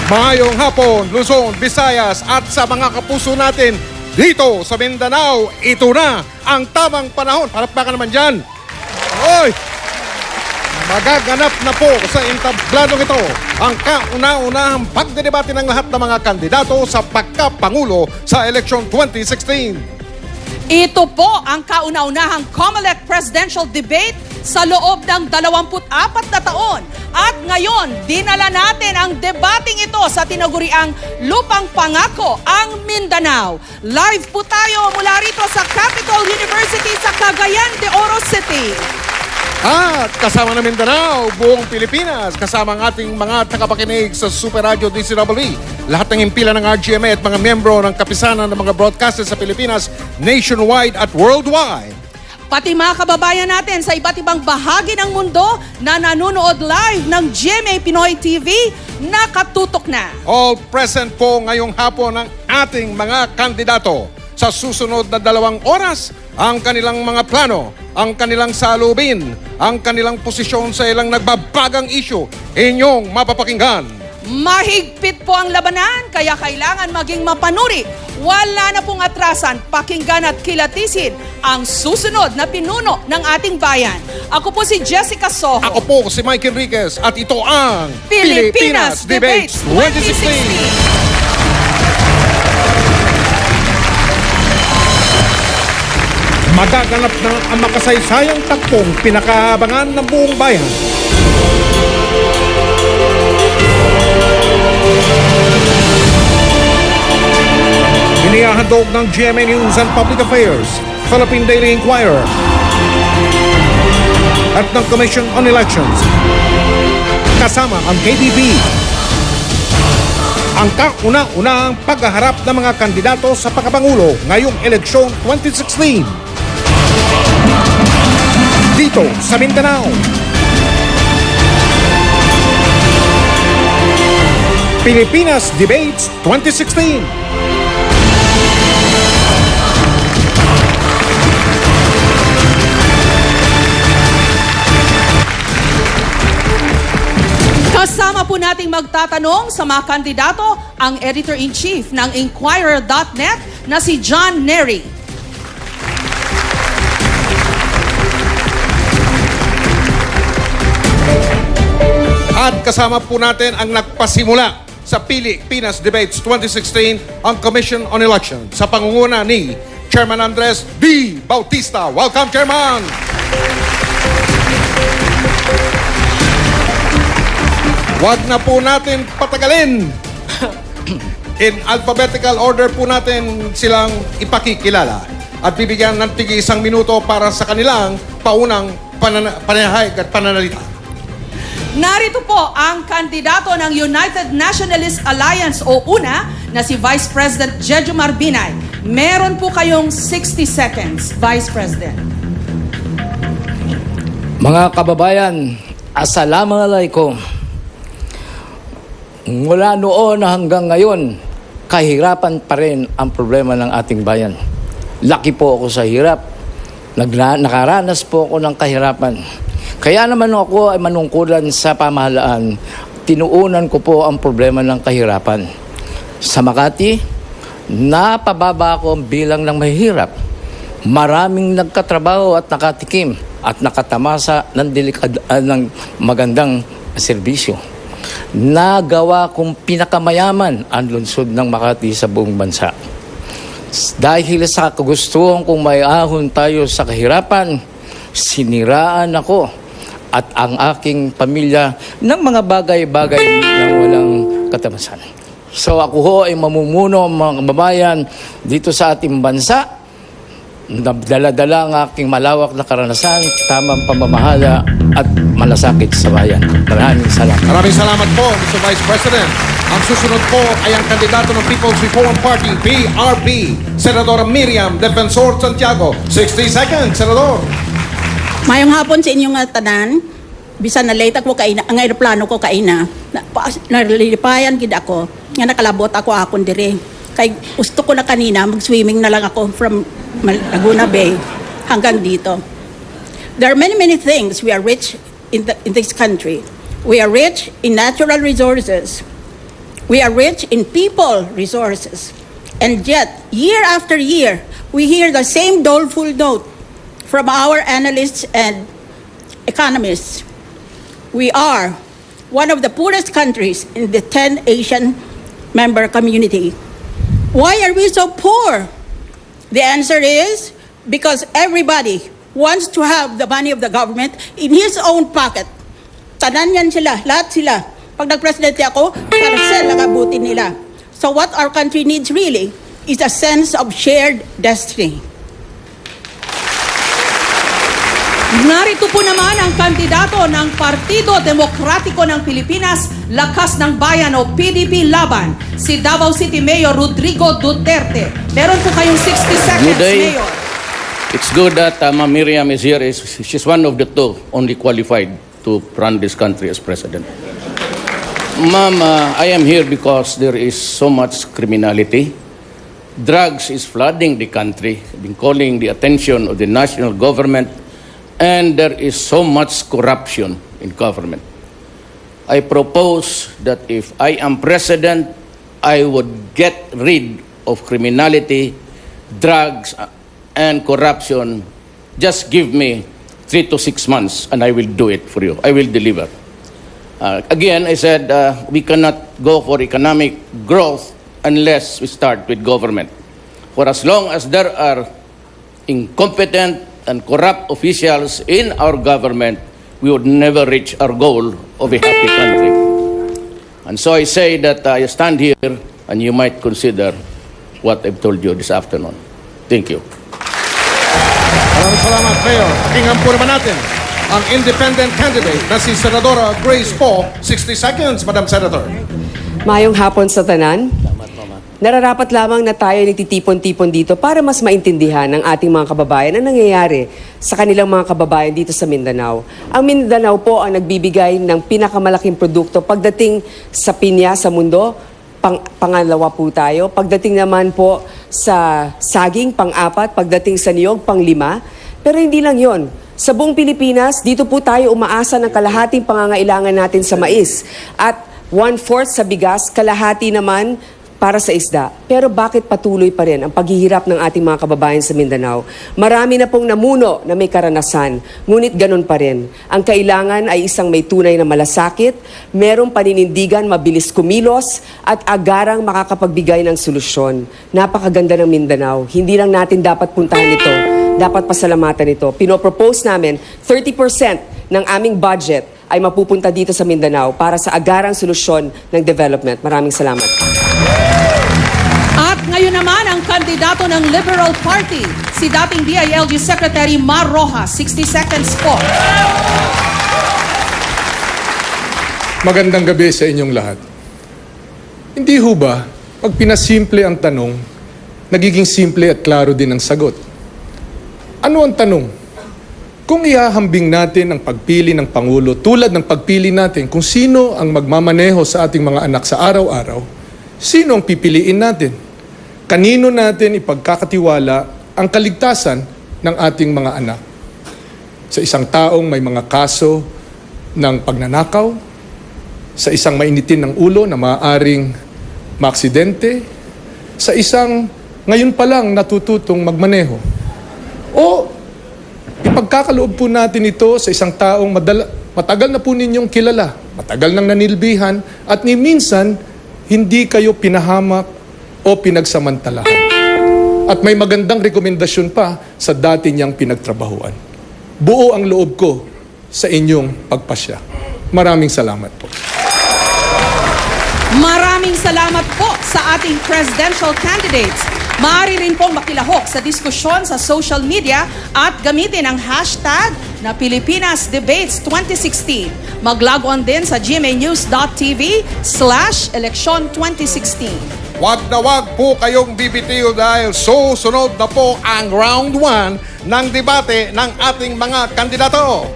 Maayong hapon, Luzon, Visayas at sa mga kapuso natin dito sa Mindanao. Ito na ang tamang panahon. Palakpakan naman dyan. Oy! Magaganap na po sa entabladong ito ang kauna-unahang pagdedebate ng lahat ng mga kandidato sa pagkapangulo sa eleksyon 2016. Ito po ang kauna-unahang COMELEC presidential debate sa loob ng 24 na taon. At ngayon, dinala natin ang debating ito sa tinaguriang Lupang Pangako, ang Mindanao. Live po tayo mula rito sa Capital University sa Cagayan de Oro City. At kasama na Mindanao, buong Pilipinas, kasama ang ating mga tagapakinig sa Super Radio DCWE, lahat ng impila ng RGMA at mga miyembro ng kapisanan ng mga broadcasters sa Pilipinas, nationwide at worldwide. Pati mga kababayan natin sa iba't ibang bahagi ng mundo na nanonood live ng GMA Pinoy TV, nakatutok na. All present po ngayong hapon ang ating mga kandidato. Sa susunod na 2 oras, ang kanilang mga plano, ang kanilang salubin, ang kanilang posisyon sa ilang nagbabagang issue, inyong mapapakinggan. Mahigpit po ang labanan, kaya kailangan maging mapanuri. Wala na pong atrasan, pakinggan at kilatisin ang susunod na pinuno ng ating bayan. Ako po si Jessica Soho. Ako po si Mike Enriquez at ito ang Pilipinas Debates 2016. Magaganap na ang makasaysayang takbong pinakaabangan ng buong bayan. Inihahandog ng GMA News and Public Affairs, Philippine Daily Inquirer, at ng Commission on Elections. Kasama ang KBP. Ang kauna-unahang paghaharap ng mga kandidato sa pagkapangulo ngayong eleksyon 2016. Dito sa Mindanao. Pilipinas Debates 2016. Kasama po nating magtatanong sa mga kandidato ang Editor-in-Chief ng Inquirer.net na si John Nery. At kasama po natin ang nagpasimula sa Pilipinas Debates 2016 ang Commission on Elections sa pangunguna ni Chairman Andres B. Bautista. Welcome, Chairman! Wag na po natin patagalin. In alphabetical order po natin silang ipakikilala at bibigyan ng tigi 1 minuto para sa kanilang paunang panahayag at pananalita. Narito po ang kandidato ng United Nationalist Alliance o UNA na si Vice President Jejo Marbinay. Meron po kayong 60 seconds, Vice President. Mga kababayan, assalamualaikum. Mula noon hanggang ngayon, kahirapan pa rin ang problema ng ating bayan. Laki po ako sa hirap. Nakaranas po ako ng kahirapan. Kaya naman ako ay manungkulan sa pamahalaan, tinuunan ko po ang problema ng kahirapan. Sa Makati, napababa ako ang bilang ng mahihirap. Maraming nagkatrabaho at nakatikim at nakatamasa ng magandang serbisyo. Nagawa kong pinakamayaman ang lungsod ng Makati sa buong bansa. Dahil sa kagustuhan kong may ahon tayo sa kahirapan, siniraan ako at ang aking pamilya ng mga bagay-bagay na walang katamasan. So ako ho ay mamumuno mga kababayan dito sa ating bansa. Dala-dala ang aking malawak na karanasan, tamang pamamahala at malasakit sa bayan. Maraming salamat. Maraming salamat po, Mr. Vice President. Ang susunod po ay ang kandidato ng People's Reform Party, PRP, Senadora Miriam Defensor Santiago. 60 seconds, Senador. Mayong hapon sa inyong tanan. Bisan na late ako kaina, ang aeroplano ko kaina. Nalilipayan gid ako. Nga nakalabot ako akon dire. Kay gusto ko na kanina mag-swimming na lang ako from Laguna Bay hanggang dito. There are many things we are rich in this country. We are rich in natural resources. We are rich in people resources. And yet, year after year, we hear the same doleful note from our analysts and economists. We are one of the poorest countries in the 10 Asian member community. Why are we so poor? The answer is because everybody wants to have the money of the government in his own pocket. Tanan yan sila, lahat sila. Pag nagpresidente ako, parcel ang abutin nila. So what our country needs really is a sense of shared destiny. Narito po naman ang kandidato ng Partido Demokratiko ng Pilipinas, Lakas ng Bayan o PDP Laban, si Davao City Mayor Rodrigo Duterte. Meron po kayong 60 seconds, Good day. Mayor. It's good that Ma'am Miriam is here. She's one of the two only qualified to run this country as president. Ma'am, I am here because there is so much criminality. Drugs is flooding the country. I've been calling the attention of the national government, and there is so much corruption in government. I propose that if I am president, I would get rid of criminality, drugs, and corruption. Just give me 3 to 6 months, and I will do it for you. I will deliver. Again, I said we cannot go for economic growth unless we start with government. For as long as there are incompetent and corrupt officials in our government, we would never reach our goal of a happy country. And so I say that I stand here and you might consider what I've told you this afternoon. Thank you. Maraming salamat, Mayor. Pakinggan po naman natin ang independent candidate na si Senadora Grace Poe. 60 seconds, Madam Senator. Mayong hapon sa tanan. Nararapat lamang na tayo nagtitipon-tipon dito para mas maintindihan ng ating mga kababayan ang nangyayari sa kanilang mga kababayan dito sa Mindanao. Ang Mindanao po ang nagbibigay ng pinakamalaking produkto pagdating sa pinya sa mundo. Pangalawa po tayo. Pagdating naman po sa saging, pang-apat. Pagdating sa niyog, pang-lima. Pero hindi lang yon. Sa buong Pilipinas, dito po tayo umaasa ng kalahating pangangailangan natin sa mais. At 1/4 sa bigas, kalahati naman para sa isda. Pero bakit patuloy pa rin ang paghihirap ng ating mga kababayan sa Mindanao? Marami na pong namuno na may karanasan, ngunit ganun pa rin. Ang kailangan ay isang may tunay na malasakit, merong paninindigan, mabilis kumilos, at agarang makakapagbigay ng solusyon. Napakaganda ng Mindanao. Hindi lang natin dapat puntahan ito, dapat pasalamatan ito. Pinopropose namin 30% ng aming budget ay mapupunta dito sa Mindanao para sa agarang solusyon ng development. Maraming salamat. At ngayon naman ang kandidato ng Liberal Party, si dating DILG Secretary Mar Rojas. 60 seconds po. Magandang gabi sa inyong lahat. Hindi ho ba, pag pinasimple ang tanong, nagiging simple at klaro din ang sagot? Ano ang tanong? Kung ihahambing natin ang pagpili ng Pangulo tulad ng pagpili natin kung sino ang magmamaneho sa ating mga anak sa araw-araw, sino ang pipiliin natin? Kanino natin ipagkakatiwala ang kaligtasan ng ating mga anak? Sa isang taong may mga kaso ng pagnanakaw, sa isang mainitin ng ulo na maaaring maaksidente, sa isang ngayon pa lang natututong magmaneho. O ipagkakaloob po natin ito sa isang taong matagal na po ninyong kilala, matagal nang nanilbihan, at ni minsan hindi kayo pinahamak o pinagsamantalahan. At may magandang rekomendasyon pa sa dati niyang pinagtrabahuan. Buo ang loob ko sa inyong pagpasya. Maraming salamat po. Maraming salamat po sa ating presidential candidates. Maaari rin pong makilahok sa diskusyon sa social media at gamitin ang hashtag na Pilipinas Debates 2016. Mag-log on din sa gmanews.tv/eleksyon 2016. Wag na wag po kayong bibitiw dahil susunod na po ang round 1 ng debate ng ating mga kandidato.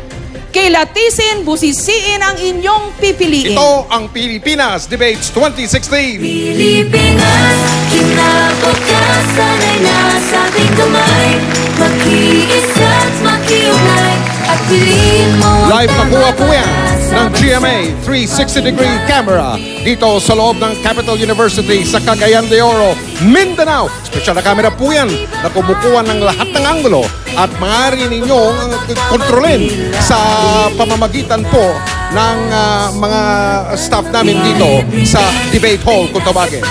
Kilatisin, busisiin ang inyong pipiliin. Ito ang Pilipinas Debates 2016. Pilipinas, kinabukasan ay nasa ating kamay. Makiisa't makiugnay at piliin mo ang Live na po tama po yan. para sa ng GMA 360-degree camera dito sa loob ng Capital University sa Cagayan de Oro, Mindanao. Special na camera po yan na kumukuha ng lahat ng anggulo at maaari ninyong kontrolin sa pamamagitan po ng mga staff namin dito sa debate hall kung tawagin.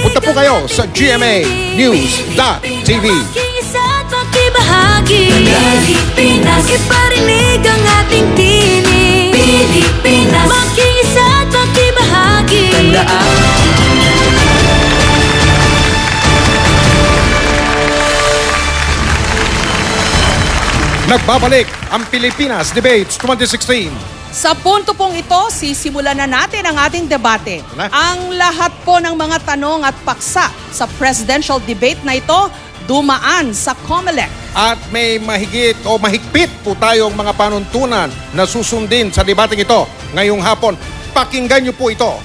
Punta po kayo sa gmanews.tv. Makiisa at makibahagi Pilipinas, iparinig ang ating tinig Pilipinas, makiisa at makibahagi Nagbabalik ang Pilipinas Debates 2016. Sa punto pong ito, sisimulan na natin ang ating debate. Na? Ang lahat po ng mga tanong at paksa sa presidential debate na ito, dumaan sa COMELEC. At may mahigit o mahigpit po tayong mga panuntunan na susundin sa debating ito ngayong hapon. Pakinggan niyo po ito.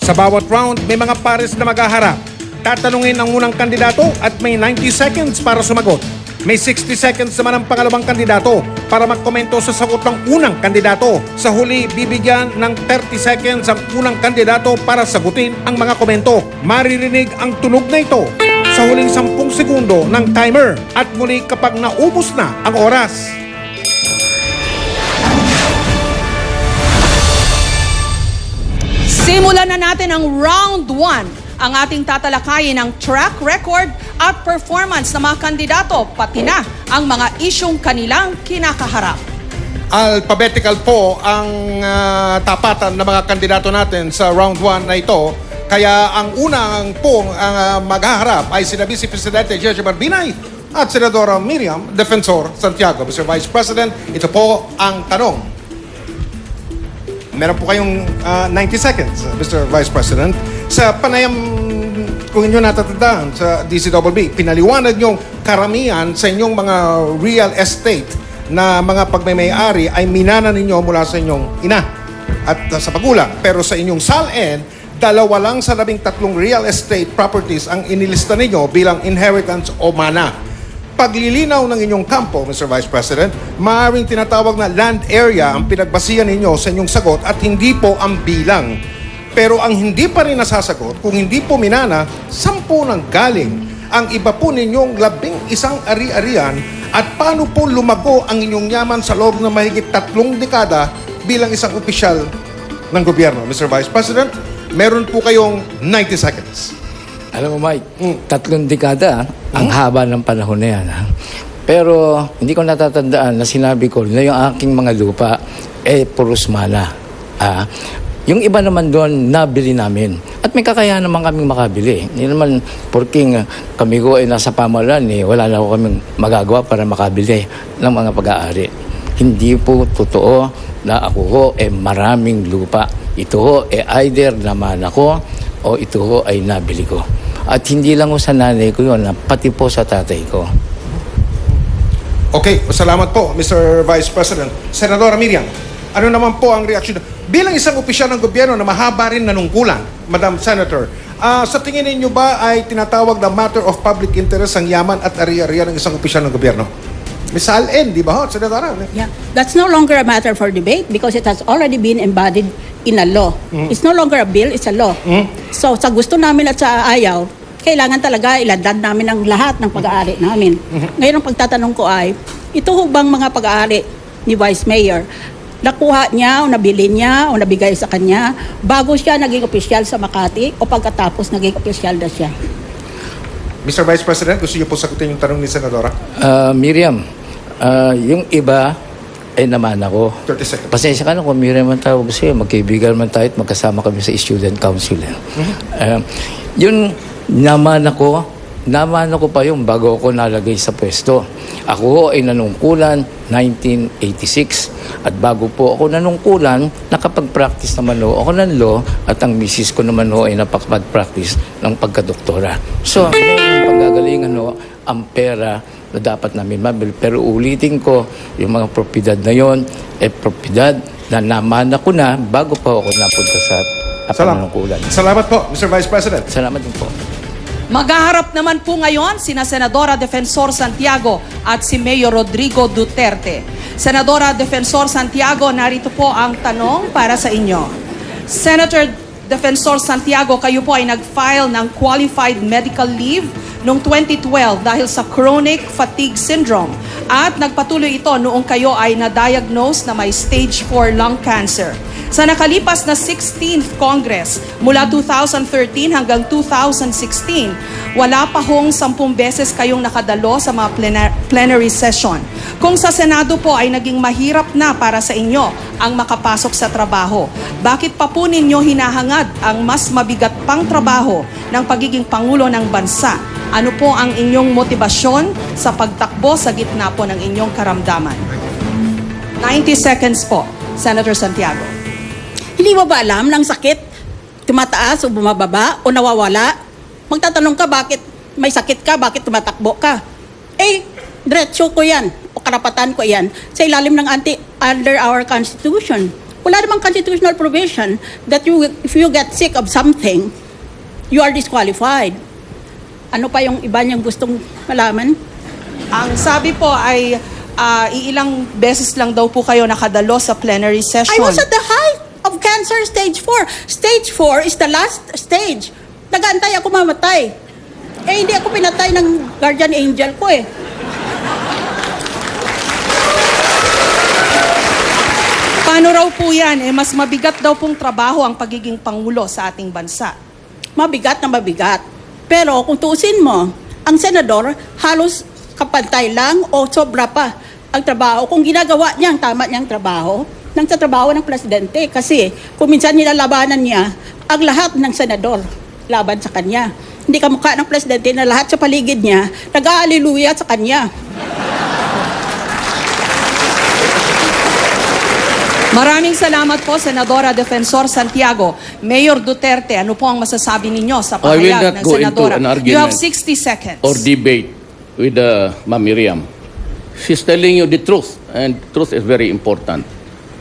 Sa bawat round, may mga pares na maghaharap. Tatanungin ang unang kandidato at may 90 seconds para sumagot. May 60 seconds naman ang pangalawang kandidato para magkomento sa sagot ng unang kandidato. Sa huli, bibigyan ng 30 seconds ang unang kandidato para sagutin ang mga komento. Maririnig ang tunog na ito sa huling 10 segundo ng timer at muli kapag naubos na ang oras. Simulan na natin ang round 1. Ang ating tatalakayin ang track record at performance ng mga kandidato, pati na ang mga isyong kanilang kinakaharap. Alphabetical po ang tapatan ng mga kandidato natin sa round 1 na ito. Kaya ang unang pong maghaharap ay sina Vice Presidente Jeje Barbinay at Senadora Miriam Defensor Santiago. Mr. Vice President, ito po ang tanong. Meron po kayong 90 seconds, Mr. Vice President. Sa panayam, kung inyo natatandaan sa DCBB, pinaliwanag yung karamihan sa inyong mga real estate na mga pagmamay-ari ay minana ninyo mula sa inyong ina at sa pagulang. Pero sa inyong SALN, 2 lang sa 13 real estate properties ang inilista ninyo bilang inheritance o mana. Paglilinaw ng inyong kampo, Mr. Vice President, maaaring tinatawag na land area ang pinagbasihan ninyo sa inyong sagot at hindi po ang bilang. Pero ang hindi pa rin nasasagot, kung hindi po minana, 10 nang galing. Ang iba po ninyong 11 ari-arian at paano po lumago ang inyong yaman sa loob ng mahigit 3 dekada bilang isang opisyal ng gobyerno. Mr. Vice President, meron po kayong 90 seconds. Alam mo, Mike, 3 dekada, ang haba ng panahon na yan. Ha? Pero hindi ko natatandaan na sinabi ko na yung aking mga lupa, puros mana. Yung iba naman doon, nabili namin. At may kakayahan naman kaming makabili. Hindi naman, porking kami ko ay nasa pamahalaan, wala na ako kaming magagawa para makabili ng mga pag-aari. Hindi po totoo na ako ho maraming lupa. Ito ho either naman ako o ito ho ay nabili ko. At hindi lang ho sa nanay ko yun, pati po sa tatay ko. Okay, salamat po, Mr. Vice President. Senadora Miriam, ano naman po ang reaksyon? Bilang isang opisyal ng gobyerno na mahaba rin nanungkulan, Madam Senator, sa tingin ninyo ba ay tinatawag na matter of public interest ang yaman at ari-arian ng isang opisyal ng gobyerno? May SALN, di ba ho, Senadora? Yeah, that's no longer a matter for debate because it has already been embodied in a law. It's no longer a bill, it's a law. So sa gusto namin at sa ayaw, kailangan talaga ilandad namin ang lahat ng pag-aari namin. Ngayon ang pagtatanong ko ay, ito ho bang mga pag-aari ni Vice Mayor, nakuha niya o nabili niya o nabigay sa kanya bago siya naging opisyal sa Makati o pagkatapos naging opisyal na siya? Mr. Vice President, gusto niyo po sagutin yung tanong ni Senadora? Miriam, yung iba ay naman ako. 30 seconds. Pasensya ka na kung Miriam man tawag sa'yo, magkaibigan man tayo at magkasama kami sa student council. Yun, naman ako pa yung bago ako nalagay sa pwesto. Ako ay nanungkulan 1986 at bago po ako nanungkulan, nakapag-practice naman ako ng law at ang misis ko naman ay napakapag-practice ng pagkadoktora. So, yung panggagalingan ang pera na dapat namin mabili. Pero ulitin ko, yung mga propiedad na yon, propiedad na namana ko na bago pa ako napunta sa panunungkulan. Salamat po, Mr. Vice President. Salamat din po. Maghaharap naman po ngayon sina Senadora Defensor Santiago at si Mayor Rodrigo Duterte. Senadora Defensor Santiago, narito po ang tanong para sa inyo. Senator Defensor Santiago, kayo po ay nag-file ng qualified medical leave noong 2012 dahil sa chronic fatigue syndrome at nagpatuloy ito noong kayo ay na-diagnose na may stage 4 lung cancer. Sa nakalipas na 16th Congress, mula 2013 hanggang 2016, wala pa hong 10 beses kayong nakadalo sa mga plenary session. Kung sa Senado po ay naging mahirap na para sa inyo ang makapasok sa trabaho, bakit pa po ninyo hinahangad ang mas mabigat pang trabaho ng pagiging Pangulo ng Bansa? Ano po ang inyong motibasyon sa pagtakbo sa gitna po ng inyong karamdaman? 90 seconds po, Senator Santiago. Hindi mo ba alam ng sakit, tumataas o bumababa o nawawala? Magtatanong ka bakit may sakit ka, bakit tumatakbo ka? Eh, diretso ko yan o karapatan ko yan sa ilalim ng under our Constitution. Wala namang constitutional provision that if you get sick of something, you are disqualified. Ano pa yung iba niyang gustong malaman? Ang sabi po ay iilang beses lang daw po kayo nakadalo sa plenary session. I was at the height of cancer stage 4. Stage 4 is the last stage. Nag-aantay ako mamatay. Eh, hindi ako pinatay ng guardian angel ko eh. Paano raw po yan? Eh, mas mabigat daw pong trabaho ang pagiging Pangulo sa ating bansa. Mabigat na mabigat. Pero kung tuusin mo, ang senador halos kapantay lang o sobra pa ang trabaho. Kung ginagawa niya ang tama niyang trabaho, nang sa trabaho ng presidente. Kasi kung minsan nilalabanan niya ang lahat ng senador laban sa kanya. Hindi kamukha ng presidente na lahat sa paligid niya nag-aaliluya sa kanya. Maraming salamat po, Senadora Defensor Santiago. Mayor Duterte, ano po ang masasabi ninyo sa I will pahayag not ng go into Senadora? an You have argument 60 seconds. or debate with Ma'am Miriam. She's telling you the truth, and truth is very important.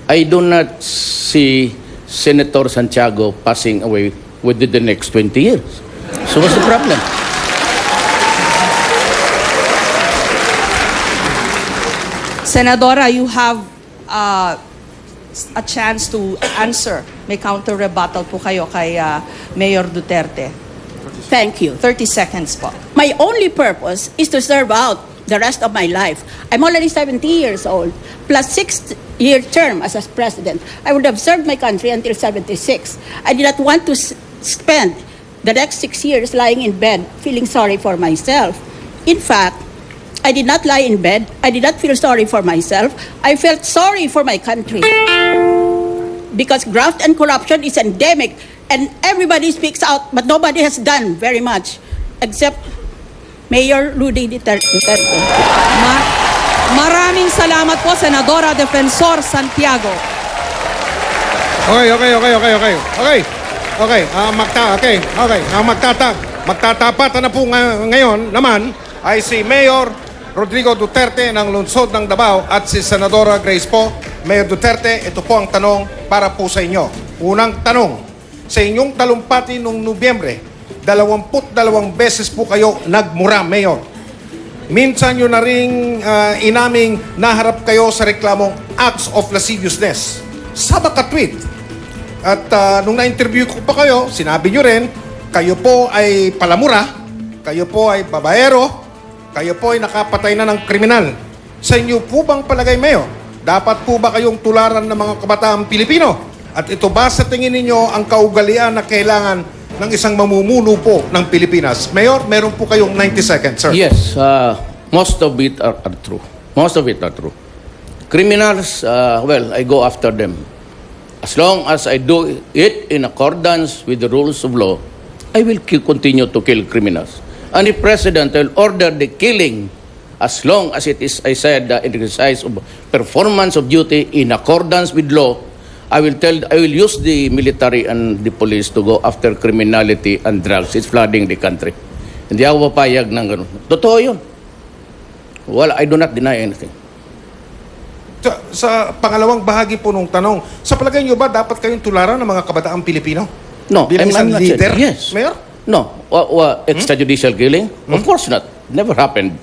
I do not see Senator Santiago passing away within the next 20 years. So what's the problem? Senadora, you have a chance to answer. May counter rebuttal po kayo kay Mayor Duterte. Thank you. 30 seconds po. My only purpose is to serve out the rest of my life. I'm already 70 years old, plus 6-year term as a president. I would have served my country until 76. I did not want to spend the next 6 years lying in bed feeling sorry for myself. In fact, I did not lie in bed. I did not feel sorry for myself. I felt sorry for my country. Because graft and corruption is endemic and everybody speaks out, but nobody has done very much except Mayor Rudy Duterte. Maraming salamat po, Senadora Defensor Santiago. Magtatapatan na po ngayon naman ay si Mayor Rodrigo Duterte ng lungsod ng Davao at si Senadora Grace po. Mayor Duterte, ito po ang tanong para po sa inyo. Unang tanong, sa inyong talumpati noong Nobyembre, 22 beses po kayo nagmura, Mayor. Minsan nyo na rin inaming naharap kayo sa reklamong acts of lasciviousness. Sa makatweet. At nung na-interview ko pa kayo, sinabi nyo rin, kayo po ay palamura, kayo po ay babaero, kayo po ay nakapatay na ng kriminal. Sa inyo po bang palagay, Mayor? Dapat po ba kayong tularan ng mga kabataang Pilipino? At ito ba sa tingin ninyo ang kaugalian na kailangan ng isang mamumuno po ng Pilipinas? Mayor, meron po kayong 90 seconds, sir. Yes, most of it are true. Most of it are true. Criminals, well, I go after them. As long as I do it in accordance with the rules of law, I will continue to kill criminals. And the President will order the killing as long as it is, I said, the exercise of performance of duty in accordance with law. I will use the military and the police to go after criminality and drugs. It's flooding the country. Hindi ako papayag ng ganun. Totoo yun. Well, I do not deny anything. Sa pangalawang bahagi po nung tanong, sa palagay nyo ba dapat kayong tularan ng mga kabataang Pilipino? No, Bilang isang not leader? saying- Yes. Mayor? No. Extrajudicial killing? Of course not. Never happened.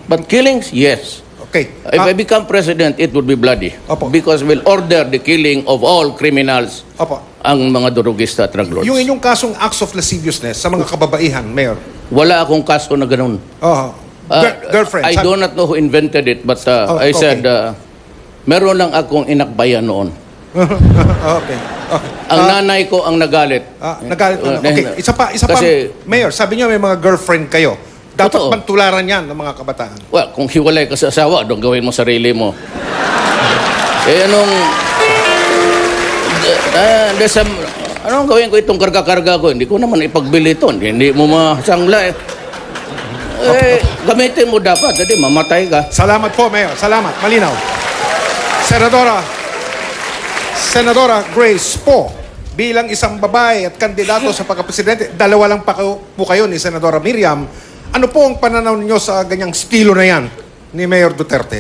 But killings, yes. Okay. If I become president, it would be bloody. Opo. Because we'll order the killing of all criminals, Opo. ang mga durugista at drug lords. Yung inyong kasong acts of lasciviousness sa mga kababaihan, Mayor. Wala akong kaso na ganun. Oh, girlfriend. I do not know who invented it, but I okay. said, meron lang akong inakbayan noon. Okay. Ang nanay ko ang nagalit. Nagalit na. Okay. Isa pa, Kasi- Mayor, sabi niyo may mga girlfriend kayo. Dapat Totoo. pantularan yan ng mga kabataan. Well, kung hiwalay ka sa asawa, doon gawin mo sarili mo. Anong gawin ko itong karga-karga ko? Hindi ko naman ipagbili ito. Hindi mo masangla gamitin mo dapat. Hindi, mamatay ka. Salamat po, Mayor. Salamat. Malinaw. Senadora Grace Poe, bilang isang babae at kandidato sa pagkapresidente, dalawa lang pa po kayo ni Senadora Miriam. Ano po ang pananaw niyo sa ganyang estilo na yan ni Mayor Duterte?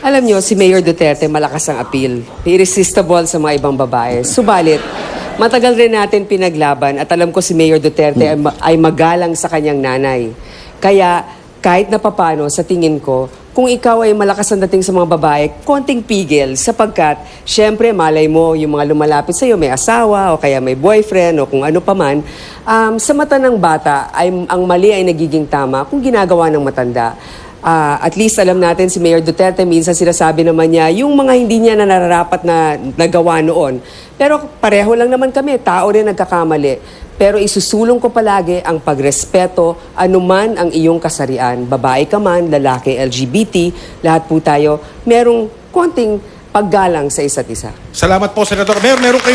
Alam nyo, si Mayor Duterte malakas ang appeal. Irresistible sa mga ibang babae. Subalit, matagal rin natin pinaglaban at alam ko si Mayor Duterte ay magalang sa kanyang nanay. Kaya kahit na papano, sa tingin ko, kung ikaw ay malakas ang dating sa mga babae, konting pigil sapagkat, syempre, malay mo, yung mga lumalapit sa'yo, may asawa o kaya may boyfriend o kung ano paman, sa mata ng bata, ang mali ay nagiging tama kung ginagawa ng matanda. At least alam natin si Mayor Duterte, minsan sinasabi naman niya, yung mga hindi niya na nararapat na nagawa noon. Pero pareho lang naman kami, tao rin nagkakamali. Pero isusulong ko palagi ang pagrespeto, anuman ang iyong kasarian. Babae ka man, lalaki, LGBT, lahat po tayo, merong konting paggalang sa isa't isa. Salamat po, Senador. Mayor, meron po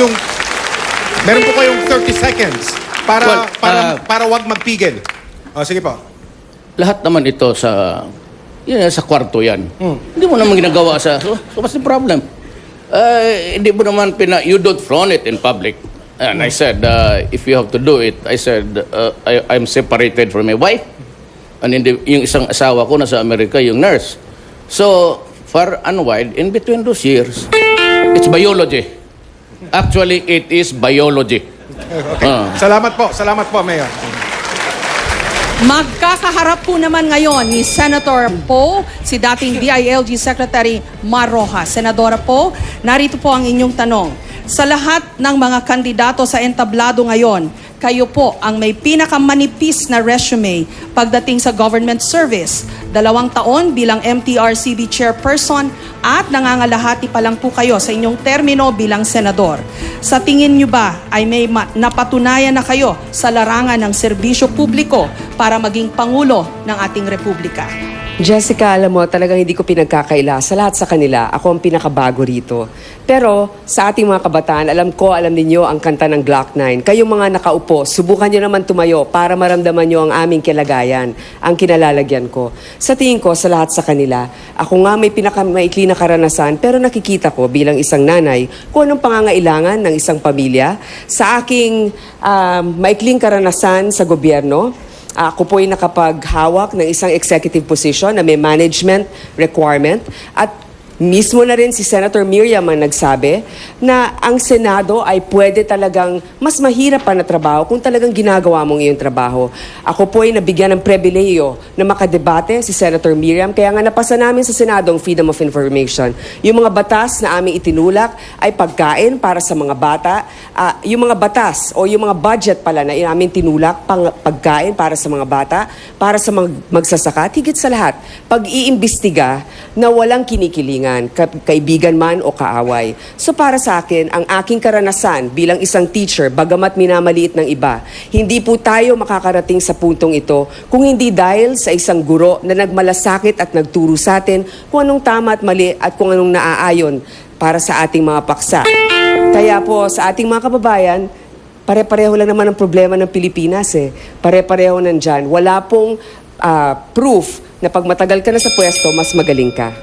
kayong 30 seconds para wag magpigil. Sige po. Lahat naman ito sa kwarto yan. Hindi mo naman ginagawa so what's the problem? Hindi mo naman you don't flaunt it in public. And I said, if you have to do it, I said, I'm separated from my wife. And yung isang asawa ko nasa Amerika, yung nurse. So, far and wide, in between those years, it's biology. Actually, it is biology. Okay. Salamat po, Mayor. Magkakaharap po naman ngayon ni Senator Poe, si dating DILG Secretary Mar Rojas. Senadora Poe, narito po ang inyong tanong. Sa lahat ng mga kandidato sa entablado ngayon, kayo po ang may pinakamanipis na resume pagdating sa government service. 2 taon bilang MTRCB chairperson at nangangalahati pa lang po kayo sa inyong termino bilang senador. Sa tingin nyo ba ay may napatunayan na kayo sa larangan ng serbisyo publiko para maging Pangulo ng ating Republika? Jessica, alam mo, talagang hindi ko pinagkakaila sa lahat sa kanila. Ako ang pinakabago rito. Pero sa ating mga kabataan, alam ninyo ang kanta ng Glock 9. Kayong mga nakaupo, subukan nyo naman tumayo para maramdaman nyo ang aming kilagayan, ang kinalalagyan ko. Sa tingin ko, sa lahat sa kanila, ako nga may pinakamaikli na karanasan, pero nakikita ko bilang isang nanay kung anong pangangailangan ng isang pamilya. Sa aking maikling karanasan sa gobyerno, ako po ay nakapaghawak ng isang executive position na may management requirement at mismo na rin si Senator Miriam ang nagsabi na ang Senado ay pwede talagang mas mahirap pa na trabaho kung talagang ginagawa mong iyong trabaho. Ako po ay nabigyan ng pribilehiyo na makadebate si Senator Miriam, kaya nga napasa namin sa Senado ang Freedom of Information. Yung mga batas na aming itinulak ay pagkain para sa mga bata. Yung mga batas o yung mga budget pala na aming tinulak, pagkain para sa mga bata, para sa magsasaka, higit sa lahat, pag-iimbestiga na walang kinikilingan, kaibigan man o kaaway. So para sa akin, ang aking karanasan bilang isang teacher, bagamat minamaliit ng iba, hindi po tayo makakarating sa puntong ito kung hindi dahil sa isang guro na nagmalasakit at nagturo sa atin kung anong tama at mali at kung anong naaayon para sa ating mga paksa. Kaya po sa ating mga kababayan, pare-pareho lang naman ang problema ng Pilipinas Pare-pareho nandyan. Wala pong proof na pag matagal ka na sa pwesto, mas magaling ka.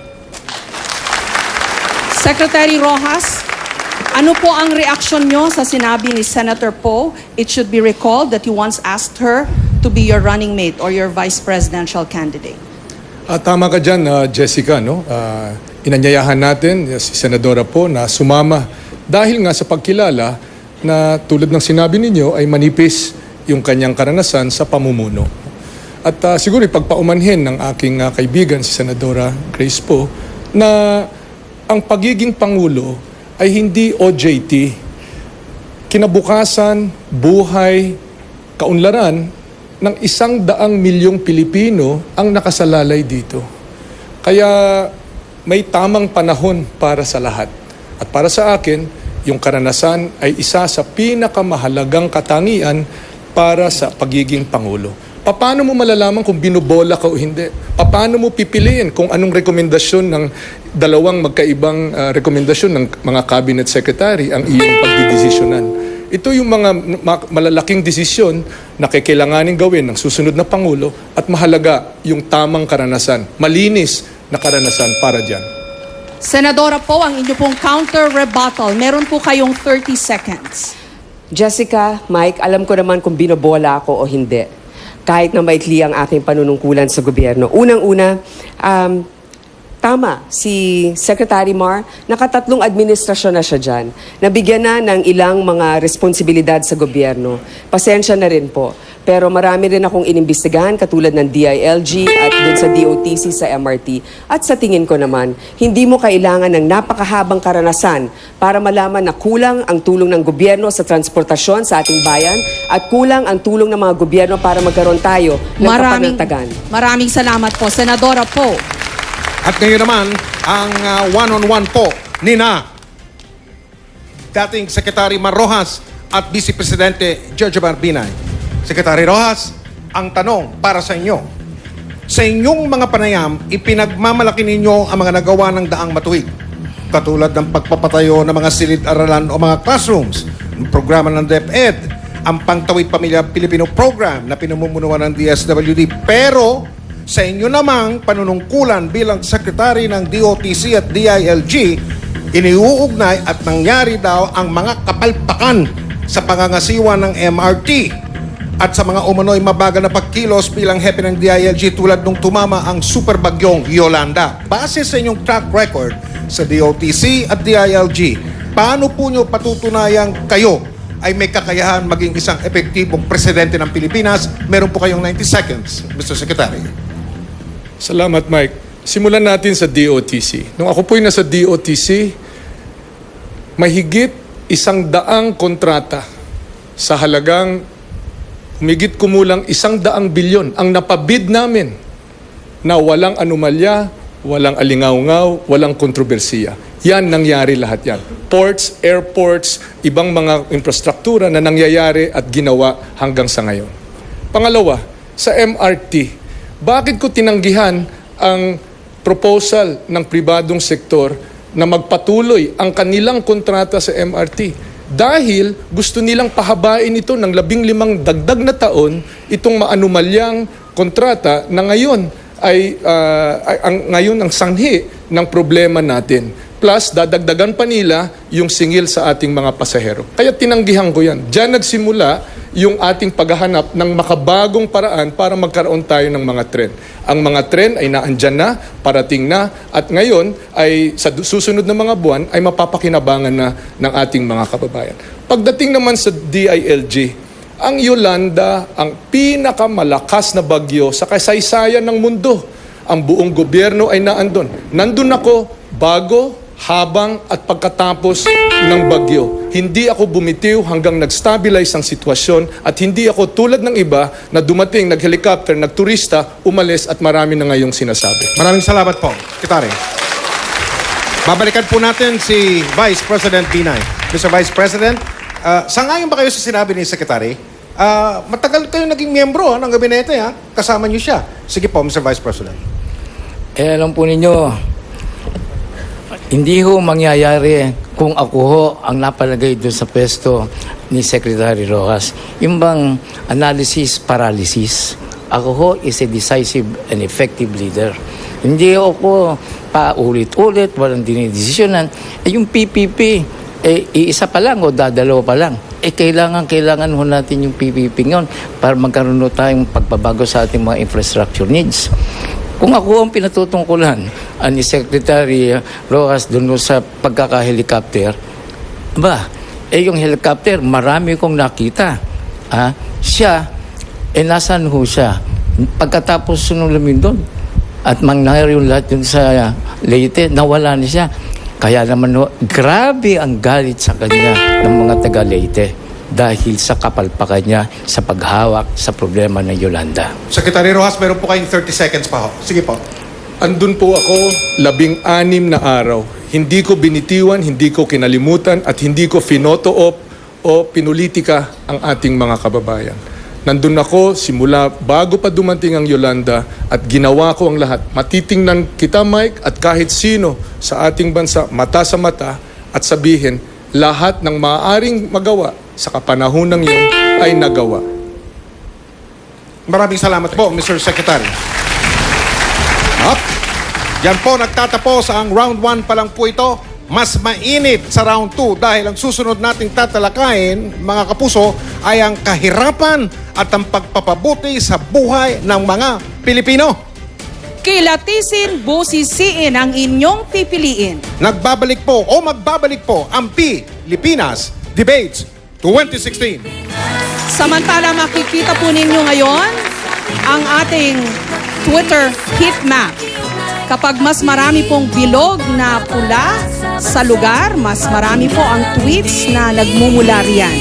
Secretary Rojas, ano po ang reaksyon nyo sa sinabi ni Senator Poe? It should be recalled that you once asked her to be your running mate or your vice presidential candidate. Tama ka dyan, Jessica. No? Inanyayahan natin si Senadora Poe na sumama dahil nga sa pagkilala na tulad ng sinabi ninyo ay manipis yung kanyang karanasan sa pamumuno. At siguro ipagpaumanhin ng aking kaibigan, si Senadora Grace Poe, na ang pagiging Pangulo ay hindi OJT. Kinabukasan, buhay, kaunlaran ng 100 milyong Pilipino ang nakasalalay dito. Kaya may tamang panahon para sa lahat. At para sa akin, yung karanasan ay isa sa pinakamahalagang katangian para sa pagiging Pangulo. Paano mo malalaman kung binubola ka o hindi? Paano mo pipiliin kung anong rekomendasyon ng dalawang magkaibang rekomendasyon ng mga cabinet secretary ang iyong pagdidesisyonan? Ito yung mga malalaking desisyon na kailanganin gawin ng susunod na Pangulo at mahalaga yung tamang karanasan, malinis na karanasan para dyan. Senadora po, ang inyo pong counter-rebuttal. Meron po kayong 30 seconds. Jessica, Mike, alam ko naman kung binobola ako o hindi. Kahit na maikli ang aking panunungkulan sa gobyerno. Unang-una, tama, si Secretary Mar, nakatatlong administrasyon na siya dyan. Nabigyan na ng ilang mga responsibilidad sa gobyerno. Pasensya na rin po. Pero marami rin akong inimbestigahan katulad ng DILG at dun sa DOTC sa MRT. At sa tingin ko naman, hindi mo kailangan ng napakahabang karanasan para malaman na kulang ang tulong ng gobyerno sa transportasyon sa ating bayan at kulang ang tulong ng mga gobyerno para magkaroon tayo ng kapanatagan. Maraming salamat po, Senadora po. At ngayon naman, ang one-on-one po ni na dating Secretary Mar Rojas at Vice Presidente Jojo Barbinay. Secretary Rojas, ang tanong para sa inyo. Sa inyong mga panayam, ipinagmamalaki ninyo ang mga nagawa ng daang matuwid. Katulad ng pagpapatayo ng mga silid-aralan o mga classrooms, ang programa ng DepEd, ang Pangtawid Pamilya Pilipino Program na pinamumunuan ng DSWD. Pero sa inyo namang panunungkulan bilang Secretary ng DOTC at DILG, iniuugnay at nangyari daw ang mga kapalpakan sa pangangasiwa ng MRT at sa mga umano'y mabagal na pagkilos bilang hepe ng DILG tulad nung tumama ang super bagyong Yolanda. Base sa inyong track record sa DOTC at DILG, paano po nyo patutunayang kayo ay may kakayahan maging isang epektibong presidente ng Pilipinas? Meron po kayong 90 seconds, Mr. Secretary. Salamat, Mike. Simulan natin sa DOTC. Nung ako po'y nasa DOTC, mahigit 100 kontrata sa halagang humigit kumulang 100 bilyon ang napabid namin na walang anomalya, walang alingaw-ngaw, walang kontrobersiya. Yan, nangyari lahat yan. Ports, airports, ibang mga infrastruktura na nangyayari at ginawa hanggang sa ngayon. Pangalawa, sa MRT, bakit ko tinanggihan ang proposal ng pribadong sektor na magpatuloy ang kanilang kontrata sa MRT? Dahil gusto nilang pahabain ito ng 15 dagdag na taon itong maanumalyang kontrata na ngayon ay ngayon ang sanhi ng problema natin. Plus, dadagdagan pa nila yung singil sa ating mga pasahero. Kaya tinanggihan ko yan. Diyan nagsimula yung ating paghahanap ng makabagong paraan para magkaroon tayo ng mga tren. Ang mga tren ay naandyan na, parating na, at ngayon ay sa susunod na mga buwan ay mapapakinabangan na ng ating mga kababayan. Pagdating naman sa DILG, ang Yolanda ang pinakamalakas na bagyo sa kasaysayan ng mundo. Ang buong gobyerno ay naandun. Nandun ako bago, habang at pagkatapos ng bagyo. Hindi ako bumitiw hanggang nag-stabilize ang sitwasyon at hindi ako tulad ng iba na dumating, nag-helicopter, nagturista, umalis at marami na ngayong sinasabi. Maraming salamat po, Secretary. Babalikan po natin si Vice President Binay. Mr. Vice President, sangayon ba kayo sa sinabi ni Secretary? Matagal kayo naging miyembro ng gabinete, ha? Kasama niyo siya. Sige po, Mr. Vice President. Alam po ninyo, hindi ho mangyayari kung ako ho ang napalagay doon sa pwesto ni Secretary Rojas. Yung bang analysis paralysis, ako ho is a decisive and effective leader. Hindi ako paulit-ulit, walang dinidesisyonan. Yung PPP, iisa pa lang o dadalawa pa lang. Kailangan ho natin yung PPP ngayon para magkaroon ho tayong pagbabago sa ating mga infrastructure needs. Kung ako ang pinatutungkulan ni Secretary Rojas doon sa pagkaka-helicopter, yung helicopter, marami kong nakita. Siya, nasaan ho siya? Pagkatapos nung lumindol at mangyari yung lahat yun sa Leyte, nawala na siya. Kaya naman, grabe ang galit sa kanya ng mga taga Leyte dahil sa kapalpakan niya sa paghawak sa problema ng Yolanda. Secretary Rojas, meron po kayong 30 seconds pa ho. Sige po. Andun po ako 16 na araw. Hindi ko binitiwan, hindi ko kinalimutan at hindi ko finoto-op o pinulitika ang ating mga kababayan. Nandun ako simula bago pa dumating ang Yolanda at ginawa ko ang lahat. Matitingnan kita, Mike, at kahit sino sa ating bansa, mata sa mata at sabihin, lahat ng maaaring magawa sa kapanahonang yun ay nagawa. Maraming salamat po, Mr. Secretary. Up. Yan po, nagtatapos ang round 1 pa lang po ito. Mas mainit sa round 2 dahil ang susunod nating tatalakayin, mga kapuso, ay ang kahirapan at ang pagpapabuti sa buhay ng mga Pilipino. Kilatisin, busisiin ang inyong pipiliin. Nagbabalik po o magbabalik po ang Pilipinas Debates 2016. Samantala, makikita po ninyo ngayon ang ating Twitter heat map. Kapag mas marami pong bilog na pula sa lugar, mas marami po ang tweets na nagmumula riyan.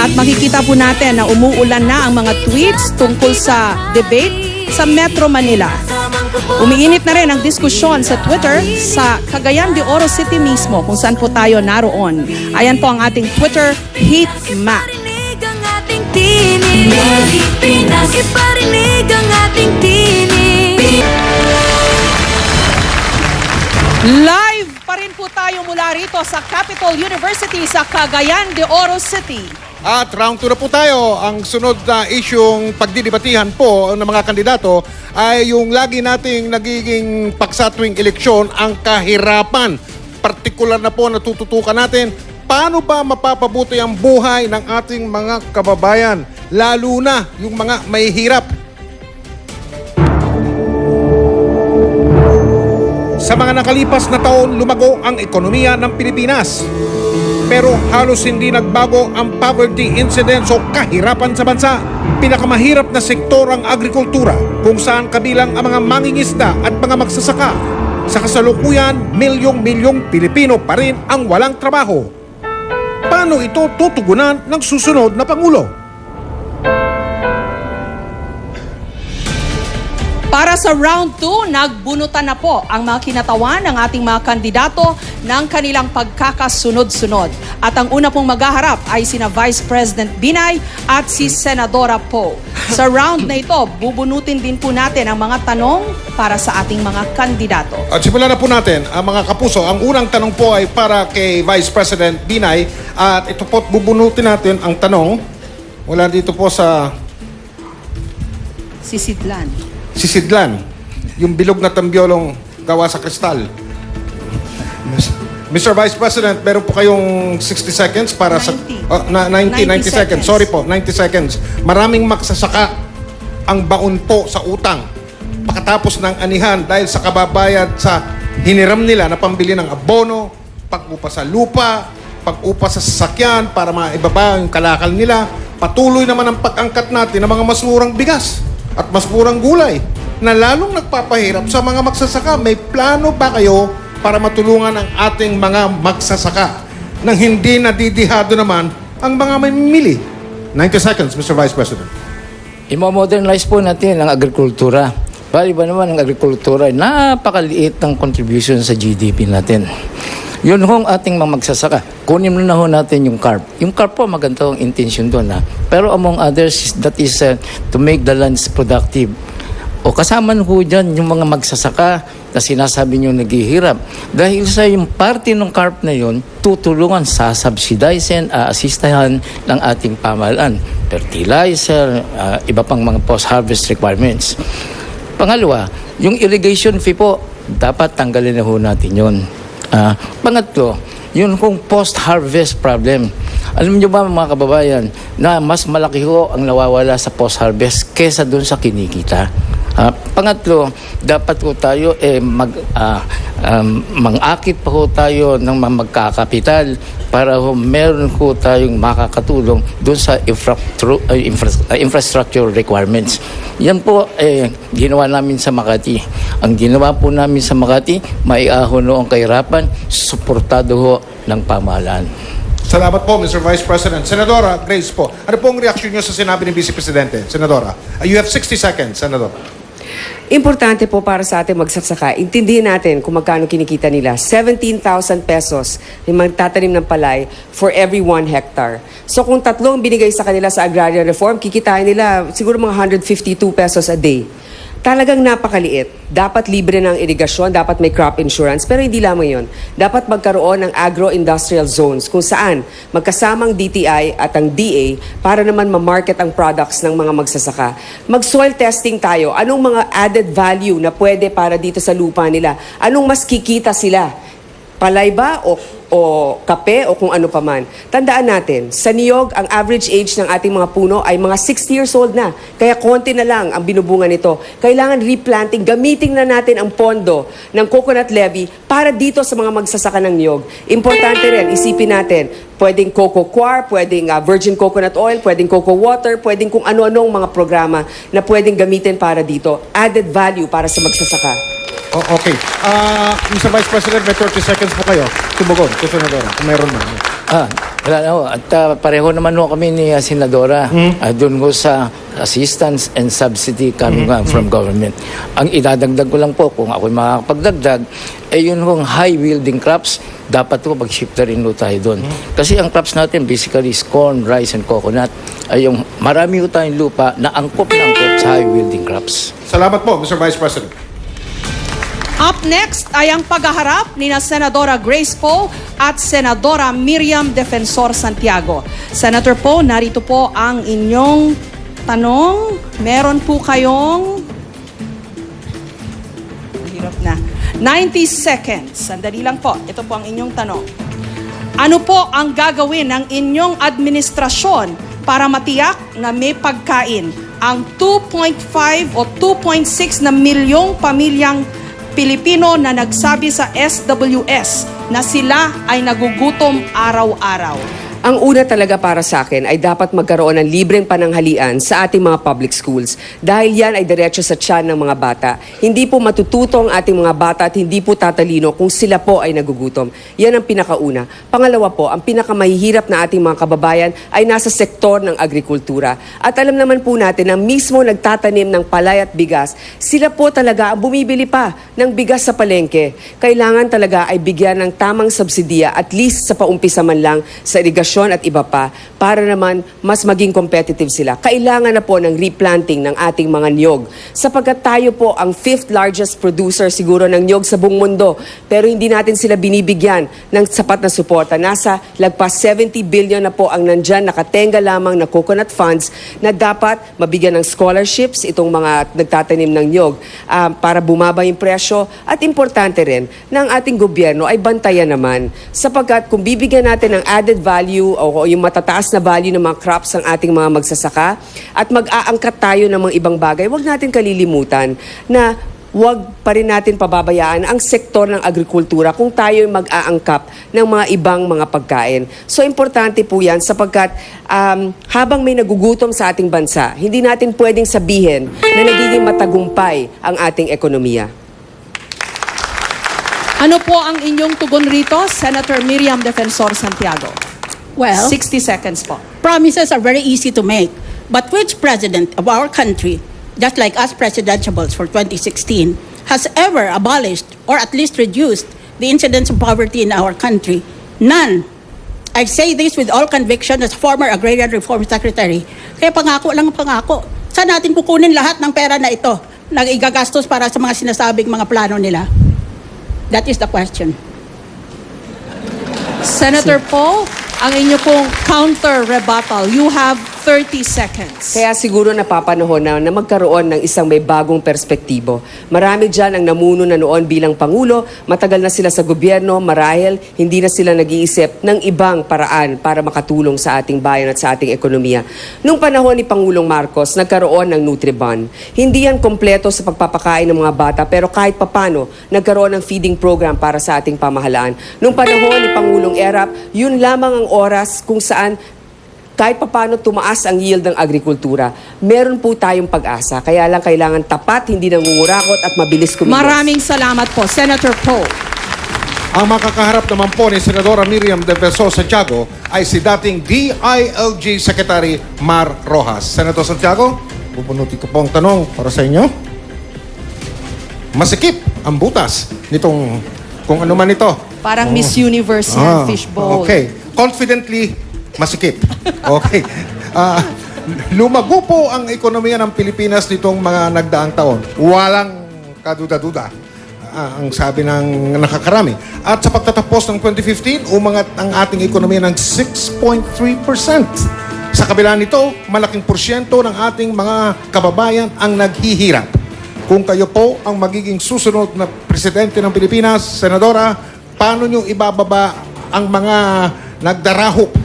At makikita po natin na umuulan na ang mga tweets tungkol sa debate sa Metro Manila. Umiinit na rin ang diskusyon sa Twitter sa Cagayan de Oro City mismo kung saan po tayo naroon. Ayan po ang ating Twitter heat map. Iparinig ang ating tinig. Pilipinas, iparinig ang ating tinig. Live pa rin po tayo mula rito sa Capitol University sa Cagayan de Oro City. At round 2 na po tayo. Ang sunod na isyung pagdidibatihan po ng mga kandidato ay yung lagi nating nagiging paksa tuwing eleksyon, ang kahirapan. Partikular na po natututukan natin, paano ba mapapabuti ang buhay ng ating mga kababayan, lalo na yung mga may hirap. Sa mga nakalipas na taon, lumago ang ekonomiya ng Pilipinas. Pero halos hindi nagbago ang poverty incidence o kahirapan sa bansa. Pinakamahirap na sektor ang agrikultura, kung saan kabilang ang mga mangingisda at mga magsasaka. Sa kasalukuyan, milyong-milyong Pilipino pa rin ang walang trabaho. Paano ito tutugunan ng susunod na Pangulo? Para sa round 2, nagbunutan na po ang mga kinatawan ng ating mga kandidato ng kanilang pagkakasunod-sunod. At ang una pong maghaharap ay sina Vice President Binay at si Senadora Poe. Sa round na ito, bubunutin din po natin ang mga tanong para sa ating mga kandidato. At simulan na po natin, ang mga kapuso. Ang unang tanong po ay para kay Vice President Binay. At ito po, bubunutin natin ang tanong. Mula dito po sa Sisidlan. Sisidlan, yung bilog na tambyolong gawa sa kristal. Mr. Vice President, meron po kayong 60 seconds para 90. sa... 90 seconds. Sorry po, 90 seconds. Maraming magsasaka ang baon po sa utang pagkatapos ng anihan dahil sa kababayad sa hiniram nila na pambili ng abono, pag-upa sa lupa, pag-upa sa sasakyan para maibaba yung kalakal nila. Patuloy naman ang pag-angkat natin ng mga mas murang bigas at mas murang gulay na lalong nagpapahirap sa mga magsasaka. May plano ba kayo para matulungan ang ating mga magsasaka nang hindi nadidihado naman ang mga mamimili? 90 seconds, Mr. Vice President. Imo-modernize po natin ang agrikultura. Bali ba naman ang agrikultura ay napakaliit ng contribution sa GDP natin. Yun hong ating mga magsasaka. Kunin na ho natin yung carp. Yung carp po, maganda ang intention doon. Pero among others, that is to make the lands productive. O kasama ho dyan yung mga magsasaka na sinasabi nyo naghihirap. Dahil sa yung parte ng carp na yun, tutulungan sa subsidizing, asistahan ng ating pamahalaan. Fertilizer, iba pang mga post-harvest requirements. Pangalawa, yung irrigation fee po, dapat tanggalin na ho natin yun. Pangatlo, yun kung post-harvest problem. Alam niyo ba mga kababayan na mas malaki ho ang nawawala sa post-harvest kesa doon sa kinikita? Pangatlo, dapat po tayo mang-akit pa ho tayo ng mga magkakapital para ho meron ho tayong makakatulong doon sa infrastructure requirements. Yan po ginawa namin sa Makati. Ang ginawa po namin sa Makati, maiahon ho ang kahirapan, suportado ho ng pamahalaan. Salamat po, Mr. Vice President. Senadora Grace po, ano po ang reaksyon niyo sa sinabi ni Vice Presidente? Senadora, you have 60 seconds, Senador. Importante po para sa ating magsasaka, intindihin natin kung magkano kinikita nila. 17,000 pesos yung magtatanim ng palay for every 1 hectare. So kung 3 binigay sa kanila sa agrarian reform, kikitain nila siguro mga 152 pesos a day. Talagang napakaliit. Dapat libre ng irigasyon, dapat may crop insurance, pero hindi lamang yun. Dapat magkaroon ng agro-industrial zones kung saan magkasamang DTI at ang DA para naman ma-market ang products ng mga magsasaka. Mag-soil testing tayo. Anong mga added value na pwede para dito sa lupa nila? Anong mas kikita sila? Palay ba o kape o kung ano pa man. Tandaan natin, sa niyog, ang average age ng ating mga puno ay mga 60 years old na. Kaya konti na lang ang binubunga nito. Kailangan replanting, gamitin na natin ang pondo ng coconut levy para dito sa mga magsasaka ng niyog. Importante rin, isipin natin, pwedeng cocoa coir, pwedeng virgin coconut oil, pwedeng cocoa water, pwedeng kung ano-anong mga programa na pwedeng gamitin para dito. Added value para sa magsasaka. Oh, okay. Mr. Vice President, may 30 seconds po kayo. Tumugon, Senadora, kung meron man. Wala na ho. At pareho naman ho kami ni Senadora doon ho sa assistance and subsidy coming from government. Ang idadagdag ko lang po, kung ako'y makakapagdagdag, yun hong high-yielding crops, dapat po mag-shift na rin ho tayo doon. Kasi ang crops natin, basically, is corn, rice, and coconut. Ay yung marami ho tayong lupa na angkop na angkop sa high-yielding crops. Salamat po, Mr. Vice President. Up next ay ang paghaharap ni na Senadora Grace Poe at Senadora Miriam Defensor Santiago. Senator Poe, narito po ang inyong tanong. Meron po kayong hirap na 90 seconds. Sandali lang po. Ito po ang inyong tanong. Ano po ang gagawin ng inyong administrasyon para matiyak na may pagkain ang 2.5 o 2.6 na milyong pamilyang Pilipino na nagsabi sa SWS na sila ay nagugutom araw-araw? Ang una talaga para sa akin ay dapat magkaroon ng libreng pananghalian sa ating mga public schools dahil yan ay diretso sa tiyan ng mga bata. Hindi po matututo ang ating mga bata at hindi po tatalino kung sila po ay nagugutom. Yan ang pinakauna. Pangalawa po, ang pinakamahihirap na ating mga kababayan ay nasa sektor ng agrikultura. At alam naman po natin na mismo nagtatanim ng palay at bigas, sila po talaga ang bumibili pa ng bigas sa palengke. Kailangan talaga ay bigyan ng tamang subsidiya at least sa paumpisa man lang sa irigasyon at iba pa para naman mas maging competitive sila. Kailangan na po ng replanting ng ating mga niyog sapagkat tayo po ang 5th largest producer siguro ng niyog sa buong mundo pero hindi natin sila binibigyan ng sapat na suporta. Nasa lagpas 70 billion na po ang nandyan nakatenga lamang na coconut funds na dapat mabigyan ng scholarships itong mga nagtatanim ng niyog para bumaba yung presyo at importante rin na ang ating gobyerno ay bantayan naman sapagkat kung bibigyan natin ng added value o yung matataas na value ng mga crops ng ating mga magsasaka at mag-aangkat tayo ng mga ibang bagay, huwag natin kalilimutan na huwag pa rin natin pababayaan ang sektor ng agrikultura kung tayo mag-aangkap ng mga ibang mga pagkain. So, importante po yan sapagkat habang may nagugutom sa ating bansa, hindi natin pwedeng sabihin na nagiging matagumpay ang ating ekonomiya. Ano po ang inyong tugon rito, Senator Miriam Defensor Santiago? Well, 60 seconds po. promises are very easy to make. But which president of our country, just like us presidentiables for 2016, has ever abolished or at least reduced the incidence of poverty in our country? None. I say this with all conviction as former Agrarian Reform Secretary. Kaya pangako lang ang pangako. Saan natin kukunin lahat ng pera na ito na igagastos para sa mga sinasabing mga plano nila? That is the question. Senator Poe, ang inyo pong counter-rebuttal. You have 30 seconds. Kaya siguro napapanahon na magkaroon ng isang may bagong perspektibo. Marami dyan ang namuno na noon bilang Pangulo, matagal na sila sa gobyerno, marahil hindi na sila nag-iisip ng ibang paraan para makatulong sa ating bayan at sa ating ekonomiya. Nung panahon ni Pangulong Marcos, nagkaroon ng Nutribon. Hindi yan kompleto sa pagpapakain ng mga bata, pero kahit papano, nagkaroon ng feeding program para sa ating pamahalaan. Nung panahon ni Pangulong Erap, yun lamang ang oras kung saan kahit papano tumaas ang yield ng agrikultura. Meron po tayong pag-asa. Kaya lang kailangan tapat, hindi nangungurakot at mabilis kumilos. Maraming salamat po, Senator Poe. Ang makakaharap naman po ni Senadora Miriam de Verso Santiago ay si dating DILG Secretary Mar Rojas. Senator Santiago, pupunutin ko po ang tanong para sa inyo. Masikip ang butas nitong kung ano man ito. Parang Miss Universe yan, fishbowl. Okay. Confidently, masikip. Okay. Lumago po ang ekonomiya ng Pilipinas nitong mga nagdaang taon. Walang kaduda-duda. Ang sabi ng nakakarami. At sa pagtatapos ng 2015, umangat ang ating ekonomiya ng 6.3%. Sa kabila nito, malaking porsyento ng ating mga kababayan ang naghihirap. Kung kayo po ang magiging susunod na presidente ng Pilipinas, Senadora, paano nyo ibababa ang mga nagdarahop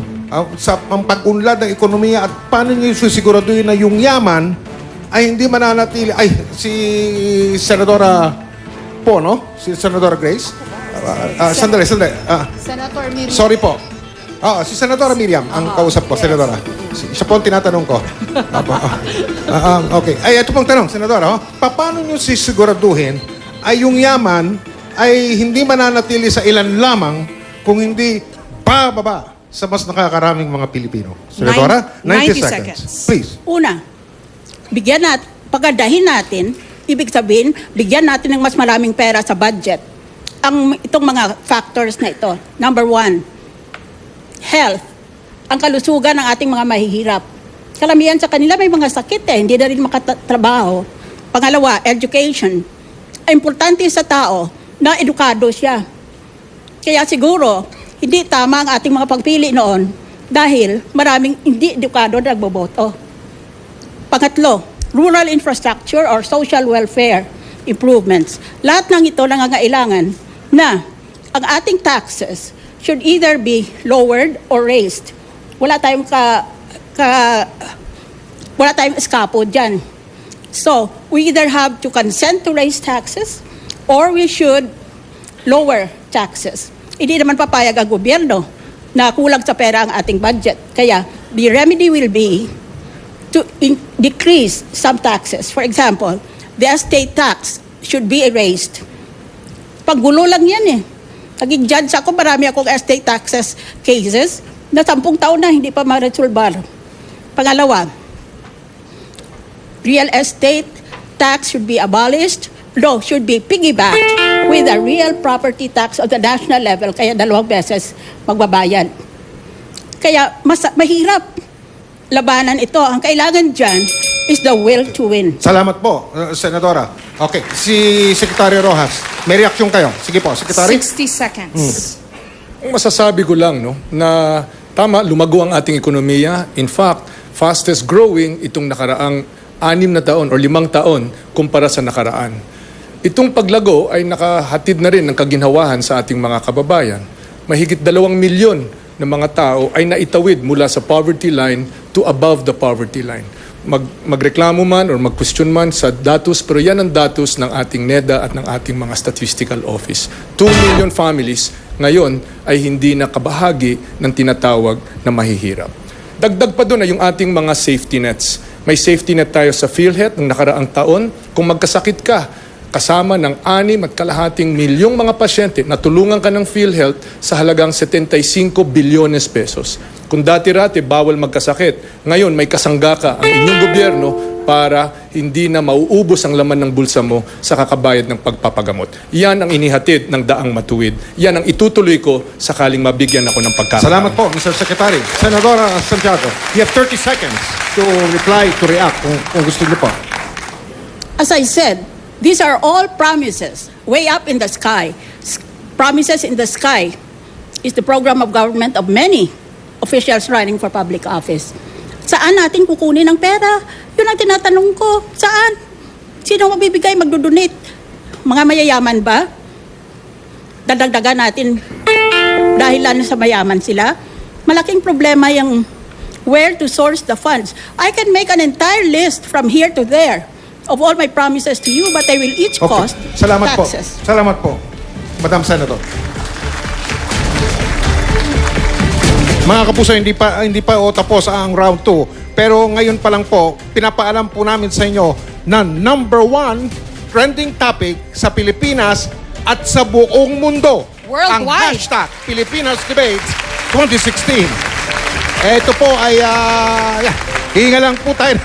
sa ang pag-unlad ng ekonomiya at paano nyo susiguraduhin na yung yaman ay hindi mananatili? Ay, si Senadora po, no? Si Senadora Grace? Sandali. Senator Miriam. Sorry po. Si Senadora Miriam ang kausap ko, Senadora. Siya po ang tinatanong ko. Okay. Ay, ito pong tanong, Senadora. Paano nyo sisiguraduhin ay yung yaman ay hindi mananatili sa ilan lamang kung hindi bababa sa mas nakakaraming mga Pilipino? Senadora, 90 seconds. Please. Una, pagandahin natin, ibig sabihin, bigyan natin ng mas maraming pera sa budget. Itong mga factors na ito. Number 1, health. Ang kalusugan ng ating mga mahihirap. Kalamihan sa kanila may mga sakit hindi na rin makatrabaho. Pangalawa, education. Importante sa tao na edukado siya. Kaya siguro, hindi tama ang ating mga pagpili noon dahil maraming hindi edukado na nagboboto. Pangatlo, rural infrastructure or social welfare improvements. Lahat ng ito nangangailangan na ang ating taxes should either be lowered or raised. Wala tayong eskapo dyan. So, we either have to consent to raise taxes or we should lower taxes. Hindi naman papayag ang gobyerno na kulang sa pera ang ating budget. Kaya, the remedy will be to decrease some taxes. For example, the estate tax should be erased. Paggulo lang yan Naging judge ako, marami akong estate taxes cases na 10 taon na hindi pa ma-resolbar. Pangalawa, real estate tax should be abolished. No, should be piggybacked with a real property tax at the national level. Kaya 2 beses magbabayad. Kaya mahirap labanan ito. Ang kailangan dyan is the will to win. Salamat po, Senadora. Okay, si Secretary Rojas, may reaksyon kayo. Sige po, Secretary. 60 seconds. Ang masasabi ko lang, na tama, lumago ang ating ekonomiya. In fact, fastest growing itong nakaraang 6 na taon o 5 taon kumpara sa nakaraan. Itong paglago ay nakahatid na rin ng kaginhawahan sa ating mga kababayan. Mahigit 2 milyon na mga tao ay naitawid mula sa poverty line to above the poverty line. Magreklamo man or mag-question man sa datos, pero yan ang datos ng ating NEDA at ng ating mga statistical office. 2 million families ngayon ay hindi nakabahagi ng tinatawag na mahihirap. Dagdag pa doon ay yung ating mga safety nets. May safety net tayo sa PhilHealth ng nakaraang taon. Kung magkasakit ka, kasama ng 6.2 milyong mga pasyente, natulungan ka ng PhilHealth sa halagang 75 bilyones pesos. Kung dati-rati bawal magkasakit, ngayon may kasangga ka ang inyong gobyerno para hindi na mauubos ang laman ng bulsa mo sa kakabayad ng pagpapagamot. Yan ang inihatid ng Daang Matuwid. Yan ang itutuloy ko sakaling mabigyan ako ng pagkakataon. Salamat po, Mr. Secretary. Senadora Santiago, you have 30 seconds to reply, to react, kung gusto niyo po. As I said, these are all promises way up in the sky. Promises in the sky is the program of government of many officials running for public office. Saan natin kukunin ang pera? Yun ang tinatanong ko. Saan? Sino mabibigay, magdodonate? Mga mayayaman ba? Dadagdagan natin dahil lang sa mayaman sila. Malaking problema yung where to source the funds. I can make an entire list from here to there of all my promises to you, but they will each cost Salamat taxes. po. Salamat po, Madam Senator. Mga kapuso, hindi pa tapos ang round 2. Pero ngayon pa lang po, pinapaalam po namin sa inyo na number 1 trending topic sa Pilipinas at sa buong mundo. Ang Worldwide. hashtag Pilipinas Debates 2016. Ito po ay, hinga lang po tayo.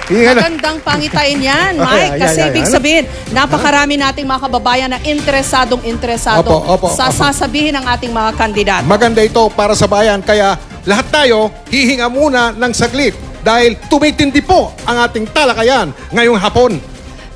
Hinga lang. Magandang pangitain yan, Mike. Ay, Kasi ay, ibig ano? sabihin, napakarami nating mga kababayan na interesado Opo, sa sasabihin ng ating mga kandidato. Maganda ito para sa bayan. Kaya lahat tayo hihinga muna ng saglit dahil tumitindi po ang ating talakayan ngayong hapon.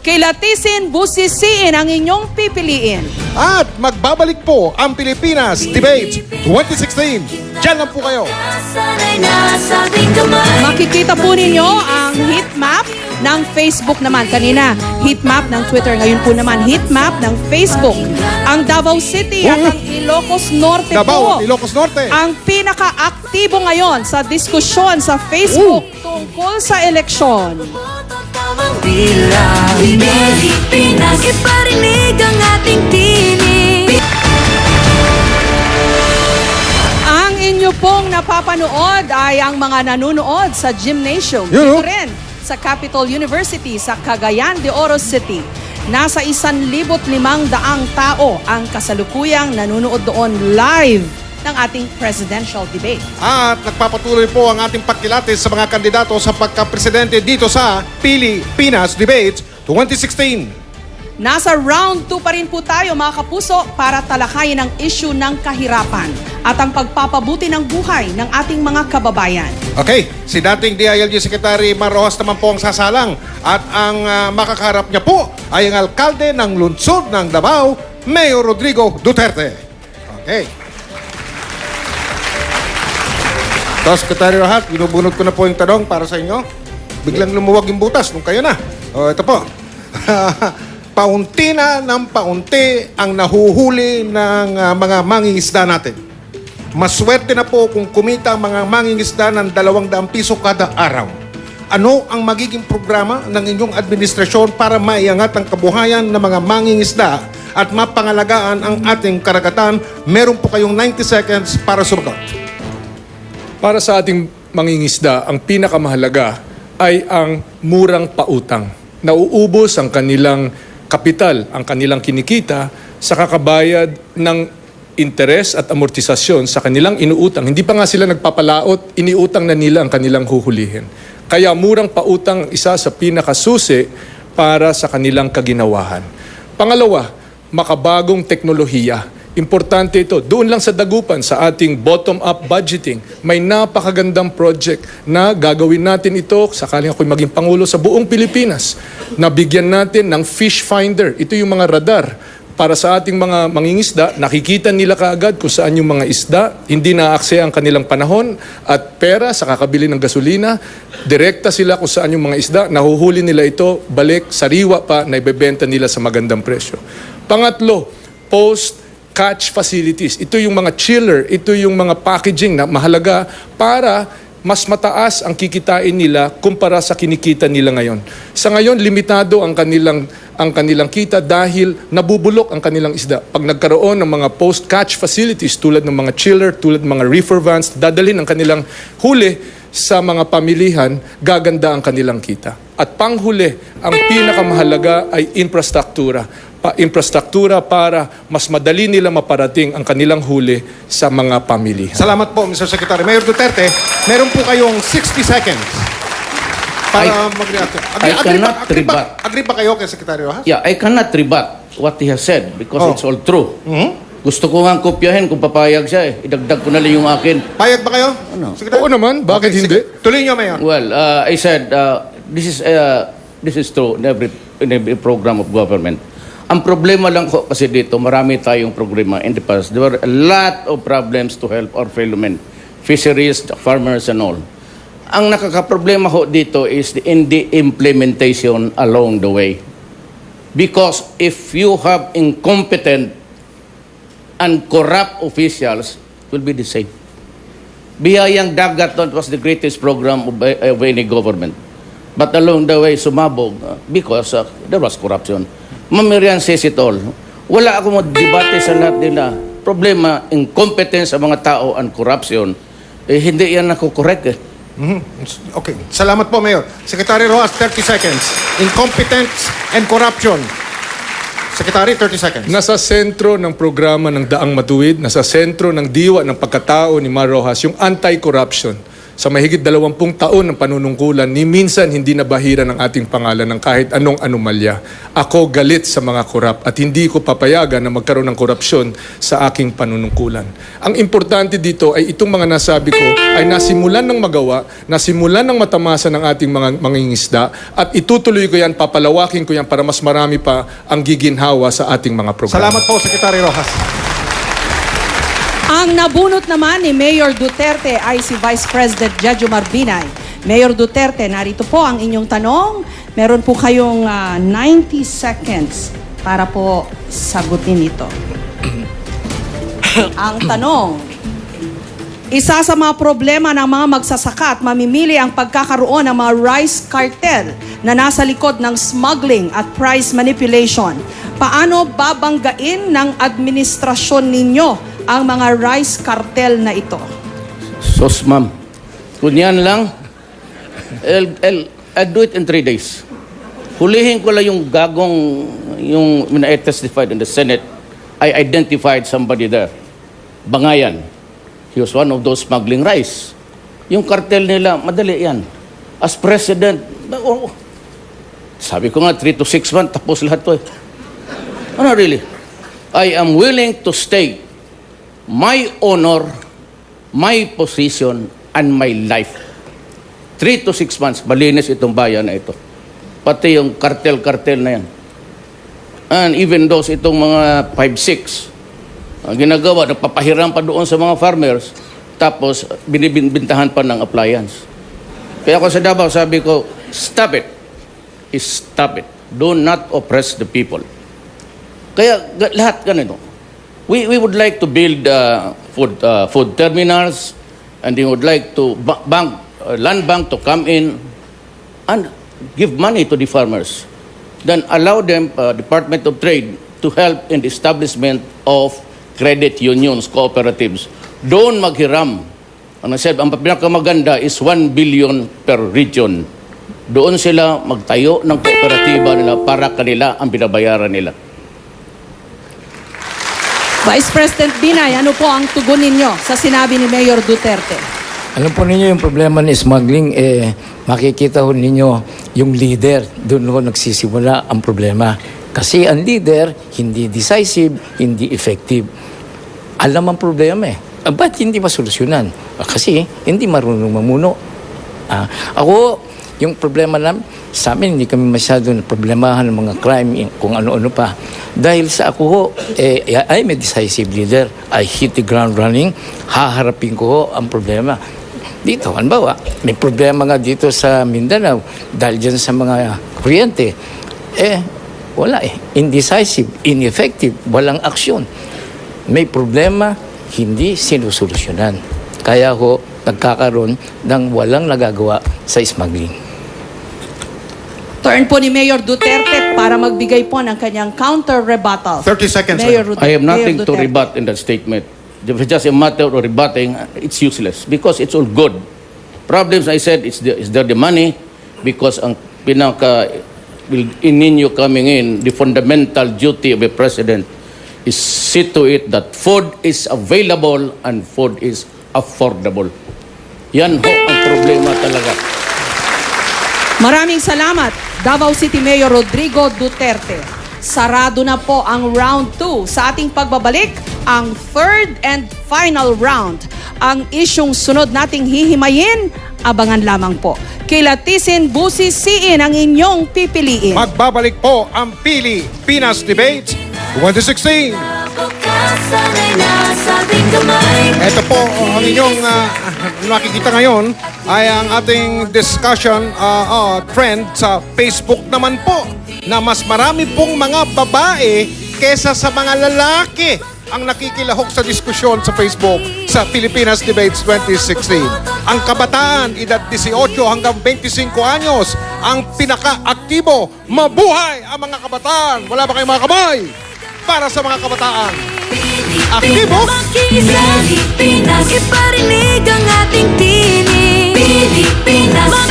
Kilatisin, busisiin ang inyong pipiliin. At magbabalik po ang Pilipinas Debates 2016. Diyan lang po kayo. Sana'y nasa ating kamay. Makikita po ninyo ang heat map ng Facebook naman. Kanina, heat map ng Twitter. Ngayon po naman, heat map ng Facebook. Ang Davao City at ang Ilocos Norte Davao po. at Ilocos Norte. Ang pinaka-aktibo ngayon sa diskusyon sa Facebook tungkol sa eleksyon. Tamang bilang Pilipinas, iparinig ang ating tinig. Ang inyo pong napapanood ay ang mga nanonood sa gymnasium. Yun, Dito rin sa Capital University sa Cagayan de Oro City. Nasa 1,500 tao ang kasalukuyang nanonood doon live ng ating presidential debate. At nagpapatuloy po ang ating pagkilatis sa mga kandidato sa pagka-presidente dito sa Pilipinas Debates 2016. Nasa round 2 pa rin po tayo mga kapuso para talakayin ang issue ng kahirapan at ang pagpapabuti ng buhay ng ating mga kababayan. Okay, si dating DILG Secretary Mar Rojas naman po ang sasalang at ang makakaharap niya po ay ang alkalde ng lungsod ng Davao, Mayor Rodrigo Duterte. Okay. So, Secretary Rojas, binubunod ko na po yung tanong para sa inyo. Biglang lumuwag yung butas nung kayo na. O, ito po. Paunti na ng paunti ang nahuhuli ng mga mangingisda natin. Maswerte na po kung kumita ang mga mangingisda ng 200 piso kada araw. Ano ang magiging programa ng inyong administrasyon para maiangat ang kabuhayan ng mga mangingisda at mapangalagaan ang ating karagatan? Meron po kayong 90 seconds para sumagot. Para sa ating mangingisda, ang pinakamahalaga ay ang murang pautang. Nauubos ang kanilang kapital, ang kanilang kinikita sa kakabayad ng interes at amortisasyon sa kanilang inuutang. Hindi pa nga sila nagpapalaot, iniutang na nila ang kanilang huhulihin. Kaya murang pautang isa sa pinakasusi para sa kanilang kaginawahan. Pangalawa, makabagong teknolohiya. Importante ito. Doon lang sa Dagupan, sa ating bottom-up budgeting, may napakagandang project na gagawin natin ito sakaling ako'y maging Pangulo sa buong Pilipinas. Nabigyan natin ng fish finder. Ito yung mga radar para sa ating mga mangingisda. Nakikita nila kaagad kung saan yung mga isda. Hindi na-aksaya ang kanilang panahon at pera sa kakabili ng gasolina. Direkta sila kung saan yung mga isda. Nahuhuli nila ito, balik, sariwa pa, na ibebenta nila sa magandang presyo. Pangatlo, post-catch facilities. Ito yung mga chiller, ito yung mga packaging na mahalaga para mas mataas ang kikitain nila kumpara sa kinikita nila ngayon. Sa ngayon, limitado ang kanilang kita dahil nabubulok ang kanilang isda. Pag nagkaroon ng mga post-catch facilities tulad ng mga chiller, tulad ng mga reefer vans, dadalhin ang kanilang huli sa mga pamilihan, gaganda ang kanilang kita. At panghuli, ang pinakamahalaga ay infrastruktura para mas madali nila maparating ang kanilang huli sa mga pamilihan. Salamat po, Mr. Secretary. Mayor Duterte, meron po kayong 60 seconds para mag-react. Agree ba kayo kay Secretary Rojas? Yeah, I cannot rebut what he has said because it's all true. Gusto ko nga kopyahin kung papayag siya eh. Idagdag ko na lang yung akin. Payag ba kayo? Ano? Secretary? Oo naman, bakit Okay, hindi? sige. Tuloy niyo, Mayor. Well, I said this is true in every program of government. Ang problema lang ko kasi dito, marami tayong problema in the past. There were a lot of problems to help our fellow men, fisheries, farmers and all. Ang nakakaproblema ho dito is in the implementation along the way. Because if you have incompetent and corrupt officials, it will be the same. Biyayang Dagat was the greatest program of any government. But along the way, sumabog because there was corruption. Ma'am Miriam says it all. Wala akong debate sa lahat nila. Problema, incompetence sa mga tao and corruption, hindi yan correct eh. Okay. Salamat po, Mayor. Secretary Rojas, 30 seconds. Incompetence and corruption. Secretary, 30 seconds. Nasa sentro ng programa ng Daang Matuwid, nasa sentro ng diwa ng pagkatao ni Mar Rojas, yung anti-corruption. Sa mahigit 20 taon ng panunungkulan, ni minsan hindi nabahira ng ating pangalan ng kahit anong anomalya. Ako galit sa mga korap at hindi ko papayagan na magkaroon ng korupsyon sa aking panunungkulan. Ang importante dito ay itong mga nasabi ko ay nasimulan ng magawa, nasimulan ng matamasa ng ating mga mangingisda at itutuloy ko yan, papalawakin ko yan para mas marami pa ang giginhawa sa ating mga programa. Salamat po, Secretary Rojas. Ang nabunot naman ni Mayor Duterte ay si Vice President Jejomar Binay. Mayor Duterte, narito po ang inyong tanong. Meron po kayong 90 seconds para po sagutin ito. Ang tanong, isa sa mga problema ng mga magsasaka at mamimili ang pagkakaroon ng mga rice cartel na nasa likod ng smuggling at price manipulation. Paano babanggain ng administrasyon ninyo ang mga rice cartel na ito? Sos, ma'am. Kunyan lang, I'll do it in 3 days. Hulihin ko lang yung gagong, yung when I testified in the Senate, I identified somebody there. Bangayan. He was one of those smuggling rice. Yung cartel nila, madali yan. As president, sabi ko nga, 3 to 6 months, tapos lahat to eh. Ano really? I am willing to stake my honor, my position, and my life. 3 to 6 months, malinis itong bayan na ito. Pati yung cartel-cartel na yan. And even those itong mga 5-6, ang ginagawa, nagpapahiram pa doon sa mga farmers, tapos binibintahan pa ng appliance. Kaya ako sa Davao, sabi ko, stop it. Stop it. Do not oppress the people. Kaya lahat ganito. We would like to build food terminals, and we would like to land bank to come in and give money to the farmers. Then allow them, Department of Trade, to help in the establishment of credit unions, cooperatives. Doon maghiram. Ang pinakamaganda is 1 billion per region. Doon sila magtayo ng kooperatiba nila para kanila ang binabayaran nila. Vice President Binay, ano po ang tugon ninyo sa sinabi ni Mayor Duterte? Alam po ninyo yung problema ni smuggling, makikita ho ninyo yung leader, doon ho nagsisimula ang problema. Kasi ang leader, hindi decisive, hindi effective. Alam ang problema eh. Ba't hindi masolusyonan? Kasi hindi marunong mamuno. Ako, yung problema namin, sa amin, hindi kami masyado na problemahan ng mga crime, kung ano-ano pa. Dahil sa ako ho, I'm a decisive leader. I hit the ground running. Haharapin ko ho ang problema. Dito, halimbawa, may problema nga dito sa Mindanao dahil dyan sa mga kuryente. Wala eh. Indecisive, ineffective, walang aksyon. May problema, hindi sinusolusyonan. Kaya ho, nagkakaroon ng walang nagagawa sa smuggling. Turn po ni Mayor Duterte para magbigay po ng kanyang counter-rebuttal. 30 seconds. I have nothing to rebut in that statement. If it's just a matter of rebutting, it's useless because it's all good. Problems, I said, is there the money because ang in ninyo coming in, the fundamental duty of a president is see to it that food is available and food is affordable. Yan ho ang problema talaga. Maraming salamat, Davao City Mayor Rodrigo Duterte. Sarado na po ang round 2. Sa ating pagbabalik, ang third and final round. Ang isyong sunod nating hihimayin, abangan lamang po. Kilatisin, busisiin ang inyong pipiliin. Magbabalik po ang Pili Pinas Debate 2016. Pagkasanay na sa ating kamay. Ito po, ang inyong nakikita ngayon ay ang ating discussion trend sa Facebook naman po na mas marami pong mga babae kesa sa mga lalaki ang nakikilahok sa diskusyon sa Facebook sa Pilipinas Debates 2016. Ang kabataan, edad 18 hanggang 25 anyos, ang pinaka-aktibo. Mabuhay ang mga kabataan! Wala ba kayong mga kamay para sa mga kabataan? Aktibo? Makiisa, Pilipinas, iparinig ang ating tinig. Pilipinas.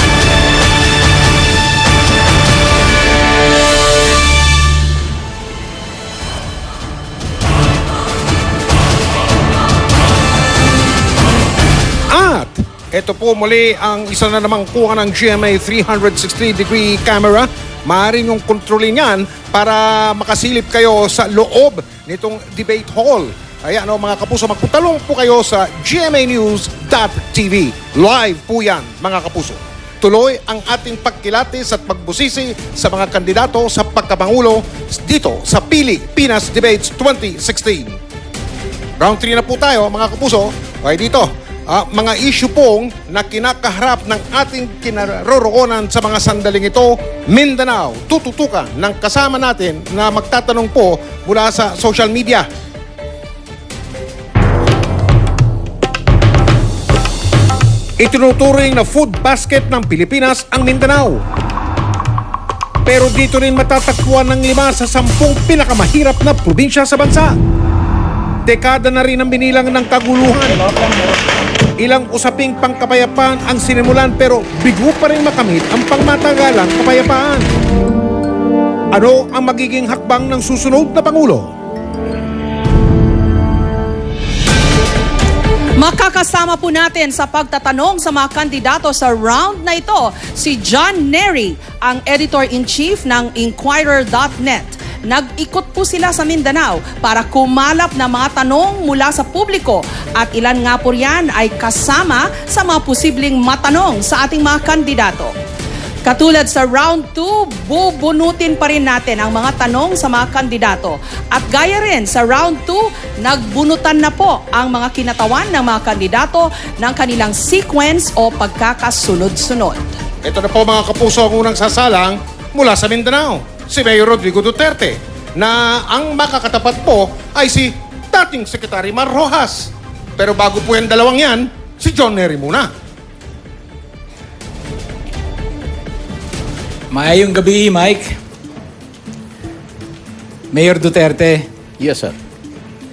At ito po muli ang isa na namang kuha ng GMA 360-degree camera. Maaari niyong kontrolin yan para makasilip kayo sa loob nitong debate hall. Ayan mga kapuso, magputalong po kayo sa gmanews.tv. Live po yan mga kapuso. Tuloy ang ating pagkilatis at pagbusisi sa mga kandidato sa pagkapangulo dito sa Pilipinas Debates 2016. Round 3 na po tayo mga kapuso. Okay dito. Mga issue pong na kinakaharap ng ating kinaroroonan sa mga sandaling ito, Mindanao, tututukan ng kasama natin na magtatanong po mula sa social media. Itinuturing na food basket ng Pilipinas ang Mindanao. Pero dito rin matatagpuan ng 5 sa 10 pinakamahirap na probinsya sa bansa. Dekada na rin ang binilang ng kaguluhan. Ilang usaping pangkapayapaan ang sinimulan pero bigo pa rin makamit ang pangmatagalang kapayapaan. Ano ang magiging hakbang ng susunod na Pangulo? Makakasama po natin sa pagtatanong sa mga kandidato sa round na ito si John Nery, ang editor-in-chief ng Inquirer.net. Nag-ikot po sila sa Mindanao para kumalap ng mga tanong mula sa publiko at ilan nga po riyan ay kasama sa mga posibleng matanong sa ating mga kandidato. Katulad sa round 2, bubunutin pa rin natin ang mga tanong sa mga kandidato. At gaya rin sa round 2, nagbunutan na po ang mga kinatawan ng mga kandidato ng kanilang sequence o pagkakasunod-sunod. Ito na po mga kapuso ang unang sasalang mula sa Mindanao. Si Mayor Rodrigo Duterte na ang makakatapat po ay si dating Secretary Mar Rojas. Pero bago po yung dalawang yan, si John Nery muna. Maayong gabi, Mike. Mayor Duterte, Yes, sir.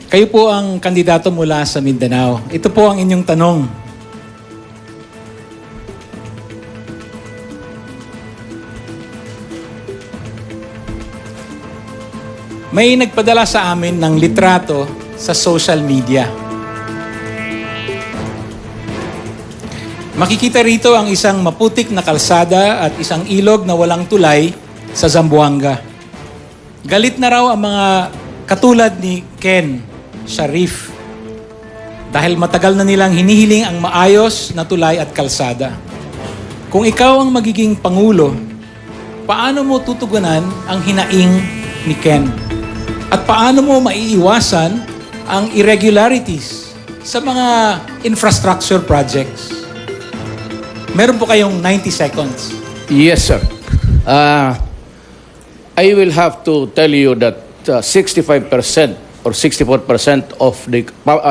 kayo po ang kandidato mula sa Mindanao. Ito po ang inyong tanong. May nagpadala sa amin ng litrato sa social media. Makikita rito ang isang maputik na kalsada at isang ilog na walang tulay sa Zamboanga. Galit na raw ang mga katulad ni Ken Sharif dahil matagal na nilang hinihiling ang maayos na tulay at kalsada. Kung ikaw ang magiging pangulo, paano mo tutugunan ang hinaing ni Ken? At paano mo maiiwasan ang irregularities sa mga infrastructure projects? Meron po kayong 90 seconds. Yes, sir. I will have to tell you that 65% or 64% of the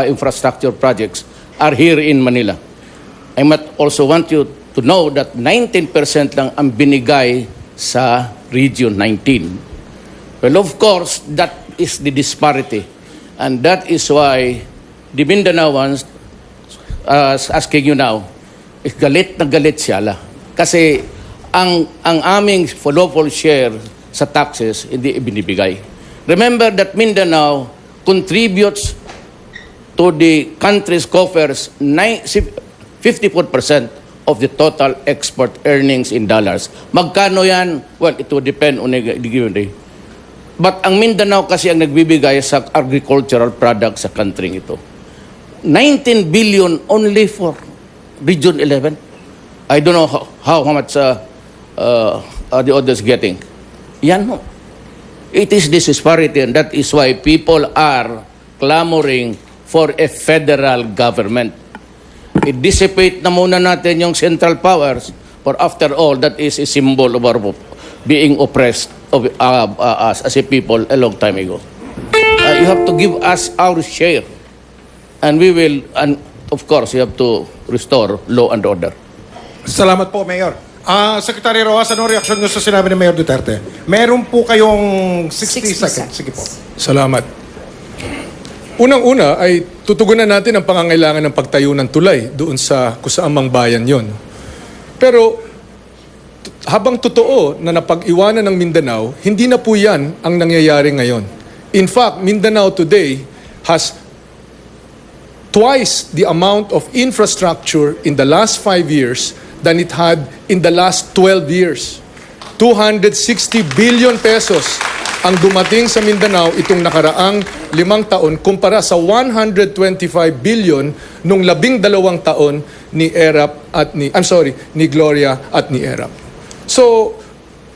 infrastructure projects are here in Manila. I might also want you to know that 19% lang ang binigay sa Region 19. Well, of course, that is the disparity. And that is why the Mindanaoans, asking you now, is galit na galit sila. Kasi ang aming lawful share sa taxes hindi ibinibigay. Remember that Mindanao contributes to the country's coffers 54% of the total export earnings in dollars. Magkano yan? Well, it will depend on the given day. But ang Mindanao kasi ang nagbibigay sa agricultural products sa country ito. 19 billion only for Region 11. I don't know how much the others getting. Yan mo. It is this disparity and that is why people are clamoring for a federal government. I-dissipate na muna natin yung central powers, for after all, that is a symbol of our being oppressed of us as a people a long time ago. You have to give us our share. And we will, and of course, you have to restore law and order. Salamat po, Mayor. Secretary Rojas, anong reaksyon nyo sa sinabi ni Mayor Duterte? Meron po kayong 60 seconds. Sige po. Salamat. Unang-una ay tutugunan natin ang pangangailangan ng pagtayo ng tulay doon sa kusaamang bayan yon. Pero habang totoo na napag-iwanan ng Mindanao, hindi na po yan ang nangyayari ngayon. In fact, Mindanao today has twice the amount of infrastructure in the last 5 years than it had in the last 12 years. 260 billion pesos ang dumating sa Mindanao itong nakaraang 5 taon kumpara sa 125 billion nung 12 taon ni ni Gloria at ni Erap. So,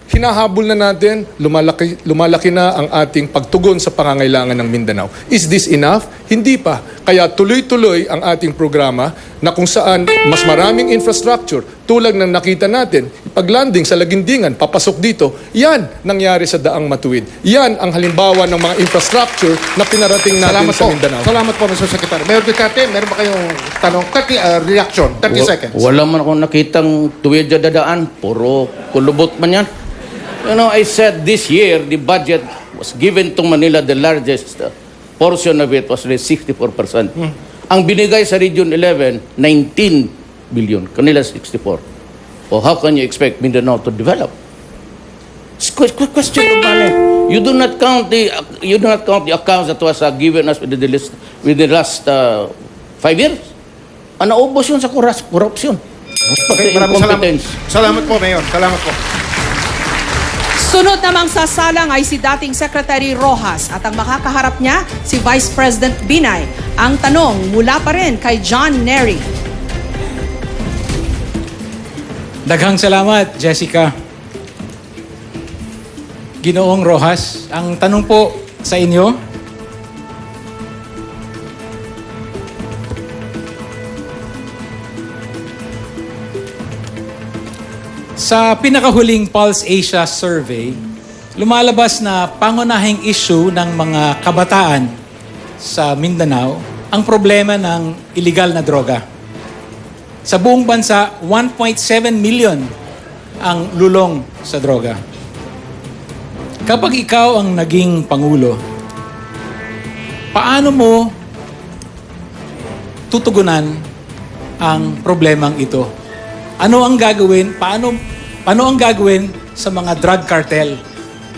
hinahabol na natin, lumalaki na ang ating pagtugon sa pangangailangan ng Mindanao. Is this enough? Hindi pa. Kaya tuloy-tuloy ang ating programa na kung saan mas maraming infrastructure, tulad ng nakita natin, paglanding sa Lagindingan, papasok dito, yan nangyari sa Daang Matuwid. Yan ang halimbawa ng mga infrastructure na pinarating natin sa Mindanao. Salamat po, Mr. Secretary. Mayor Duterte, meron ba kayong tanong? Reaction, 30 seconds. Wala man akong nakitang tuwid na dadaan. Puro kulubot man yan. You know, I said this year, the budget was given to Manila, the largest portion of it was 64%. Ang binigay sa Region 11, 19 billion. Kanila 64. So how can you expect Mindanao to develop? It's question of money. You do not count the accounts that was given us with the last 5 years. Naubos yun sa corruption. Okay, maraming salamat. Salamat po, Mayor. Salamat po. Sunod namang sasalang ay si dating Secretary Rojas at ang makakaharap niya si Vice President Binay. Ang tanong mula pa rin kay John Nery. Daghang salamat, Jessica. Ginoong Rojas, ang tanong po sa inyo, sa pinakahuling Pulse Asia survey, lumalabas na pangunahing issue ng mga kabataan sa Mindanao ang problema ng illegal na droga. Sa buong bansa, 1.7 million ang lulong sa droga. Kapag ikaw ang naging Pangulo, paano mo tutugunan ang problemang ito? Ano ang gagawin? Paano ang gagawin sa mga drug cartel?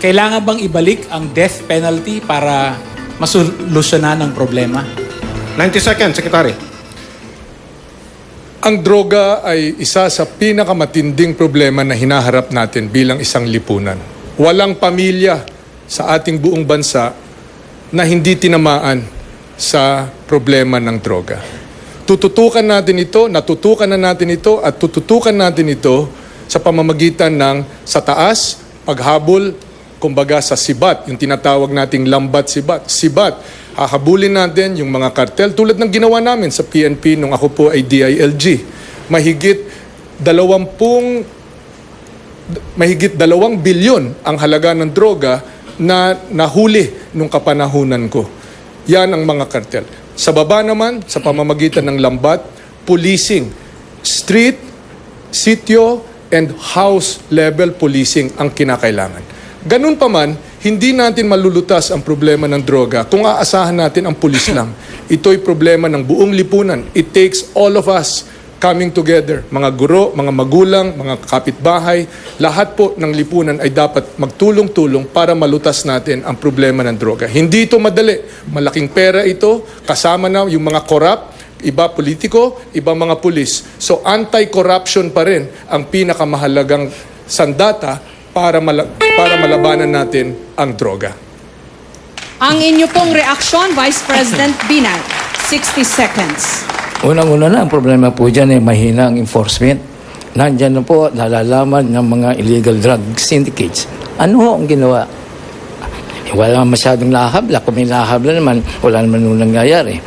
Kailangan bang ibalik ang death penalty para masolusyonan ang problema? 90 seconds, Secretary. Ang droga ay isa sa pinakamatinding problema na hinaharap natin bilang isang lipunan. Walang pamilya sa ating buong bansa na hindi tinamaan sa problema ng droga. Tututukan natin ito, natutukan na natin ito at tututukan natin ito sa pamamagitan ng sa taas, paghabol, kumbaga sa sibat, yung tinatawag nating lambat sibat. Sibat, hahabulin natin yung mga kartel tulad ng ginawa namin sa PNP nung ako po ay DILG. Mahigit 2 bilyon ang halaga ng droga na nahuli nung kapanahunan ko. Yan ang mga kartel. Sa baba naman, sa pamamagitan ng lambat, policing, street, sitio, and house level policing ang kinakailangan. Ganun pa man, hindi natin malulutas ang problema ng droga kung aasahan natin ang pulis lang. Ito'y problema ng buong lipunan. It takes all of us coming together. Mga guro, mga magulang, mga kapitbahay, lahat po ng lipunan ay dapat magtulong-tulong para malutas natin ang problema ng droga. Hindi ito madali. Malaking pera ito, kasama na yung mga corrupt, iba politiko, iba mga pulis. So anti-corruption pa rin ang pinakamahalagang sandata para malabanan natin ang droga. Ang inyo pong reaksyon, Vice President Binay. 60 seconds. Unang-una na, ang problema po dyan ay mahina ang enforcement. Nandyan na po, nalalaman ng mga illegal drug syndicates. Ano ho ang ginawa? Wala masyadong lahabla. Kung may lahabla naman, wala naman nung nangyayari.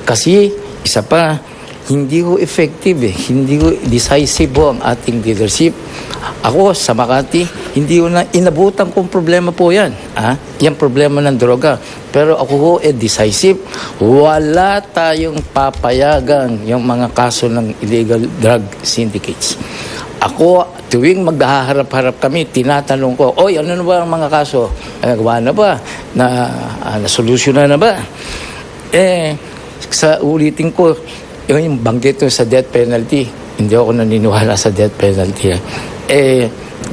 Kasi, isa pa, hindi ho effective hindi ho decisive ho ang ating leadership. Ako sa Makati, hindi ho na inabutan kong problema po yan. Yan problema ng droga. Pero ako ho decisive. Wala tayong papayagan yung mga kaso ng illegal drug syndicates. Ako, tuwing maghaharap-harap kami, tinatanong ko, oy, ano na ba ang mga kaso? Nagawa na ba? Nasolusyonan na ba? Sa ulitin ko, yung banggit sa death penalty, hindi ako naniniwala sa death penalty.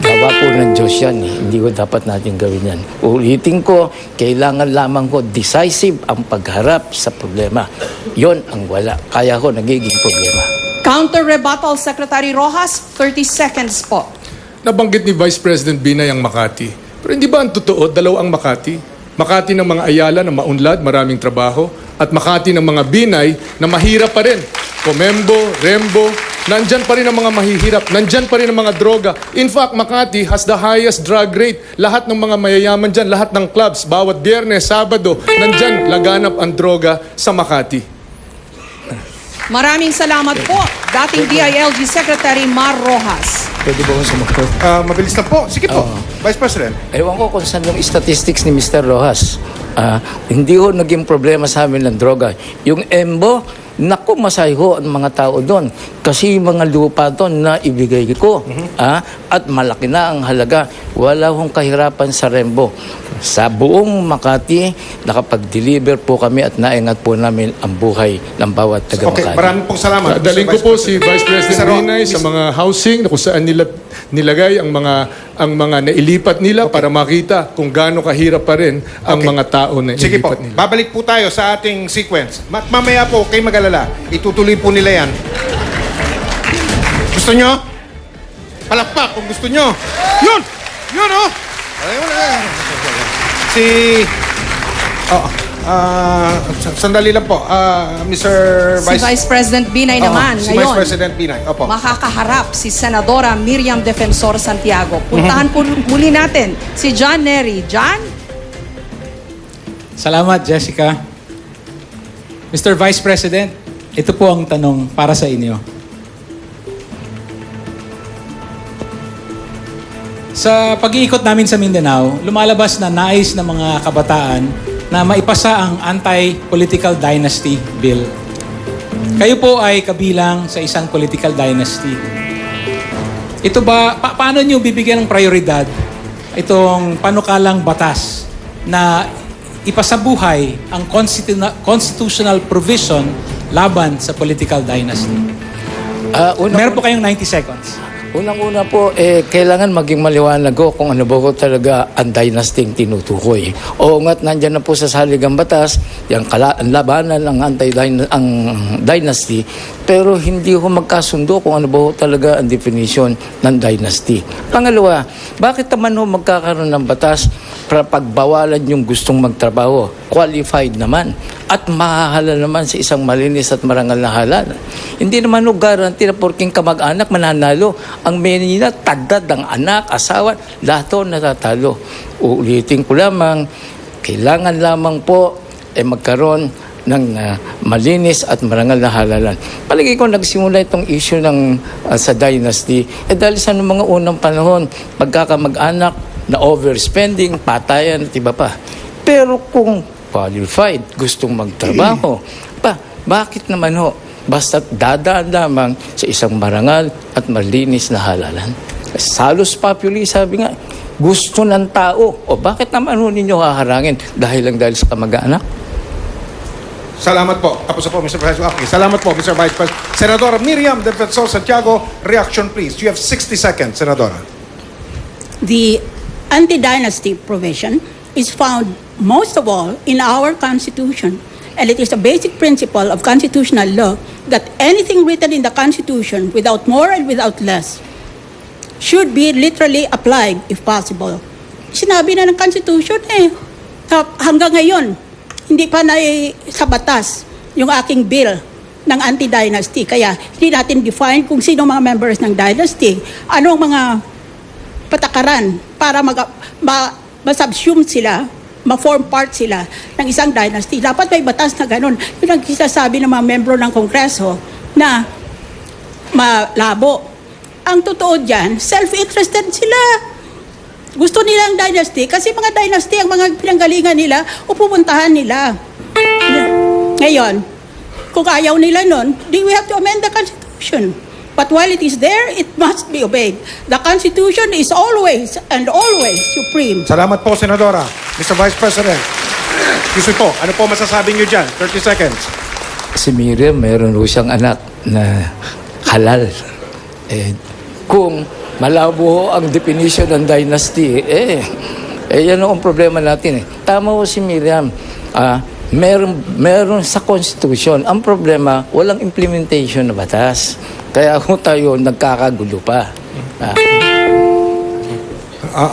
Gawa po ng Diyos yan. Hindi ko dapat natin gawin yan. Ulitin ko, kailangan lamang ko decisive ang pagharap sa problema. Yon ang wala. Kaya ko nagiging problema. Counter rebuttal, Secretary Rojas, 30 seconds po. Nabanggit ni Vice President Binay ang Makati. Pero hindi ba ang totoo, dalawa ang Makati? Makati ng mga Ayala na maunlad, maraming trabaho, at Makati ng mga Binay na mahirap pa rin. Comembo, Rembo, nandyan pa rin ang mga mahihirap, nandyan pa rin ang mga droga. In fact, Makati has the highest drug rate. Lahat ng mga mayayaman dyan, lahat ng clubs, bawat Biyernes, Sabado, nandyan laganap ang droga sa Makati. Maraming salamat po, dating DILG Secretary Mar Rojas. Pwede ba kong sumagot? Mabilis na po. Sige po, Vice President. Ewan ko kung saan yung statistics ni Mr. Rojas. Hindi ho naging problema sa amin ng droga. Yung EMBO, naku, masay ho ang mga tao doon. Kasi yung mga lupa doon na ibigay ko. At malaki na ang halaga. Wala hong kahirapan sa Rembo. Sa buong Makati, nakapag-deliver po kami at naingat po namin ang buhay ng bawat taga-Makati. Okay, maraming pong salamat. Daling ko po si Vice President Binay sa mga housing na kung saan nila nilagay ang mga nailipat nila para makita kung gaano kahirap pa rin ang mga tao na Sige po, ilipat nila. babalik po tayo sa ating sequence. Mamaya po, kayo mag-alala. Itutuloy po nila yan. Gusto nyo? Palakpak kung gusto nyo. Yun! Yun, oh! Ayun, sandali lang po. Mr. Si Vice President Binay naman, si ngayon, Vice President Binay. Opo. makakaharap si Senadora Miriam Defensor Santiago. Puntahan po muli natin si John Nery. John? Salamat, Jessica. Mr. Vice President, ito po ang tanong para sa inyo. Sa pag-iikot namin sa Mindanao, lumalabas na nais ng mga kabataan na maipasa ang Anti-Political Dynasty Bill. Kayo po ay kabilang sa isang political dynasty. Ito ba, paano nyo bibigyan ng prioridad itong panukalang batas na ipasabuhay ang constitutional provision laban sa political dynasty? Meron po kayong 90 seconds. Unang-una po, kailangan maging maliwanag ko kung ano ba ko talaga ang dynasty tinutukoy. Oo nga't nandyan na po sa saligang batas, yung labanan ng dynasty, pero hindi ko magkasundo kung ano ba talaga ang definition ng dynasty. Pangalawa, bakit naman ho magkakaroon ng batas para pagbawalan yung gustong magtrabaho? Qualified naman at mahahalal naman sa isang malinis at marangal na halal. Hindi naman ho guarantee na porking kamag-anak mananalo. Ang menina, tagad ang anak, asawa, lahat ho natatalo. Uulitin ko lamang, kailangan lamang po magkaroon ng malinis at marangal na halalan. Palagi ko nagsimula itong issue ng sa dynasty dahil sa mga unang panahon, pagkakamag-anak na overspending, patayan at iba pa. Pero kung qualified, gustong magtrabaho, bakit naman ho? Basta't dadaan lamang sa isang marangal at malinis na halalan. Salus populi, sabi nga, gusto ng tao. O bakit naman ho ninyo haharangin? Dahil sa kamag-anak? Salamat po. Tapos na po, Mr. President. Okay. Salamat po, Mr. Vice President. Senadora Miriam Defensor Santiago, reaction please. You have 60 seconds, Senadora. The anti-dynasty provision is found most of all in our Constitution. And it is a basic principle of constitutional law that anything written in the Constitution without more and without less should be literally applied if possible. Sinabi na ng Constitution hanggang ngayon, hindi pa na sa batas yung aking bill ng anti-dynasty. Kaya hindi natin define kung sino mga members ng dynasty, anong mga patakaran para masubsume sila ma-form part sila ng isang dynasty. Dapat may batas na ganun. Yun ang sinasabi ng mga membro ng Kongreso na malabo. Ang totoo dyan, self-interested sila. Gusto nila ang dynasty kasi mga dynasty ang mga pinanggalingan nila o pupuntahan nila. Ngayon, kung ayaw nila nun, then we have to amend the Constitution. But while it is there, it must be obeyed. The Constitution is always and always supreme. Salamat po, Senadora. Mr. Vice President. Excuse me po, ano po masasabi niyo dyan? 30 seconds. Si Miriam, mayroon ho siyang anak na halal. Kung malabo ho ang definition ng dynasty, yan ang problema natin. Tama ho si Miriam. Meron sa Constitution. Ang problema, walang implementation na batas. Kaya kung tayo nagkakagulo pa.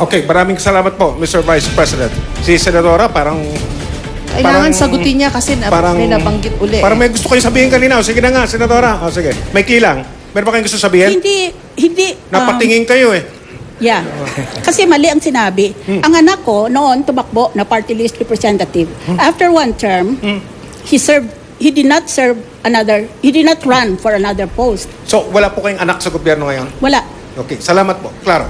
Okay, maraming salamat po, Mr. Vice President. Si Senadora, Kailangan sagutin niya kasi may nabanggit uli. Parang may gusto kayo sabihin kanina. Sige na nga, Senadora. Sige, may kilang. Meron ba kayong gusto sabihin? Hindi. Napatingin kayo eh. Yeah. Kasi mali ang sinabi. Ang anak ko noon tumakbo na party list representative. After one term, he did not run for another post. So, wala po kayong anak sa gobyerno ngayon? Wala. Okay, salamat po. Claro.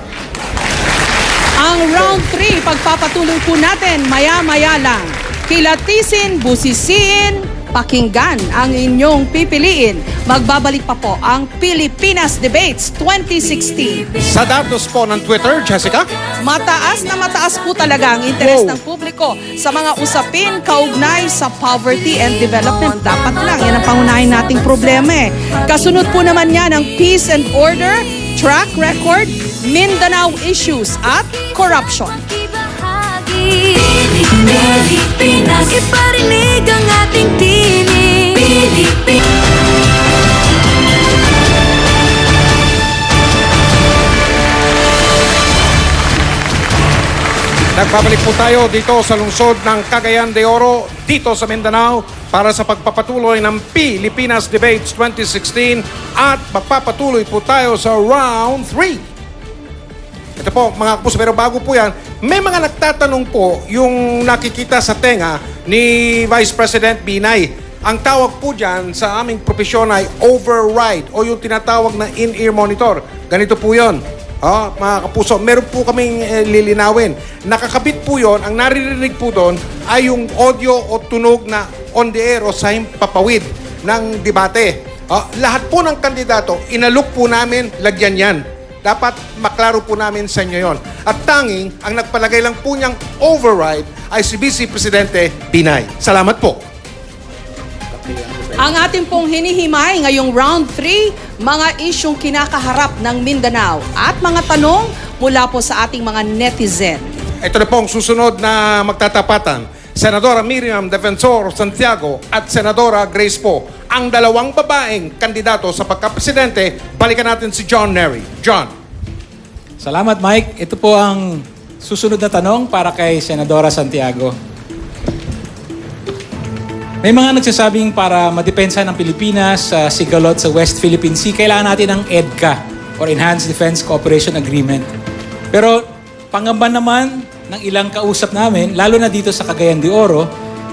Ang round 3, pagpapatuloy po natin maya-maya lang. Kilatisin, busisiin, pakinggan ang inyong pipiliin. Magbabalik pa po ang Pilipinas Debates 2016. Sa datos po ng Twitter, Jessica? Mataas na mataas po talaga ang interes ng publiko sa mga usapin kaugnay sa poverty and development. Dapat lang, yan ang pangunahin nating problema eh. Kasunod po naman yan ang peace and order, track record, Mindanao issues at corruption. Pilipinas, iparinig ang ating tinig. Nagbabalik po tayo dito sa lungsod ng Cagayan de Oro, dito sa Mindanao, para sa pagpapatuloy ng Pilipinas Debates 2016 at magpapatuloy po tayo sa Round 3. Ito po, mga kapuso, pero bago po yan, may mga nagtatanong po yung nakikita sa tenga ni Vice President Binay. Ang tawag po dyan sa aming propesyon ay override o yung tinatawag na in-ear monitor. Ganito po yun. Mga kapuso, meron po kaming lilinawin. Nakakabit po yon, ang naririnig po doon ay yung audio o tunog na on the air o sa papawid ng debate. Lahat po ng kandidato, inalok po namin, lagyan yan. Dapat maklaro po namin sa inyo yon. At tanging, ang nagpalagay lang po niyang override ay si Vice Presidente Binay. Salamat po. Ang ating pong hinihimay ngayong round 3, mga isyong kinakaharap ng Mindanao at mga tanong mula po sa ating mga netizen. Ito na po ang susunod na magtatapatan. Senadora Miriam Defensor Santiago at Senadora Grace Po. Ang dalawang babaeng kandidato sa pagkapresidente, balikan natin si John Nery. John. Salamat, Mike. Ito po ang susunod na tanong para kay Senadora Santiago. May mga nagsasabing para madepensa ng Pilipinas sa sigalot sa West Philippine Sea, kailangan natin ng EDCA or Enhanced Defense Cooperation Agreement. Pero pangamba naman ng ilang kausap namin, lalo na dito sa Cagayan de Oro,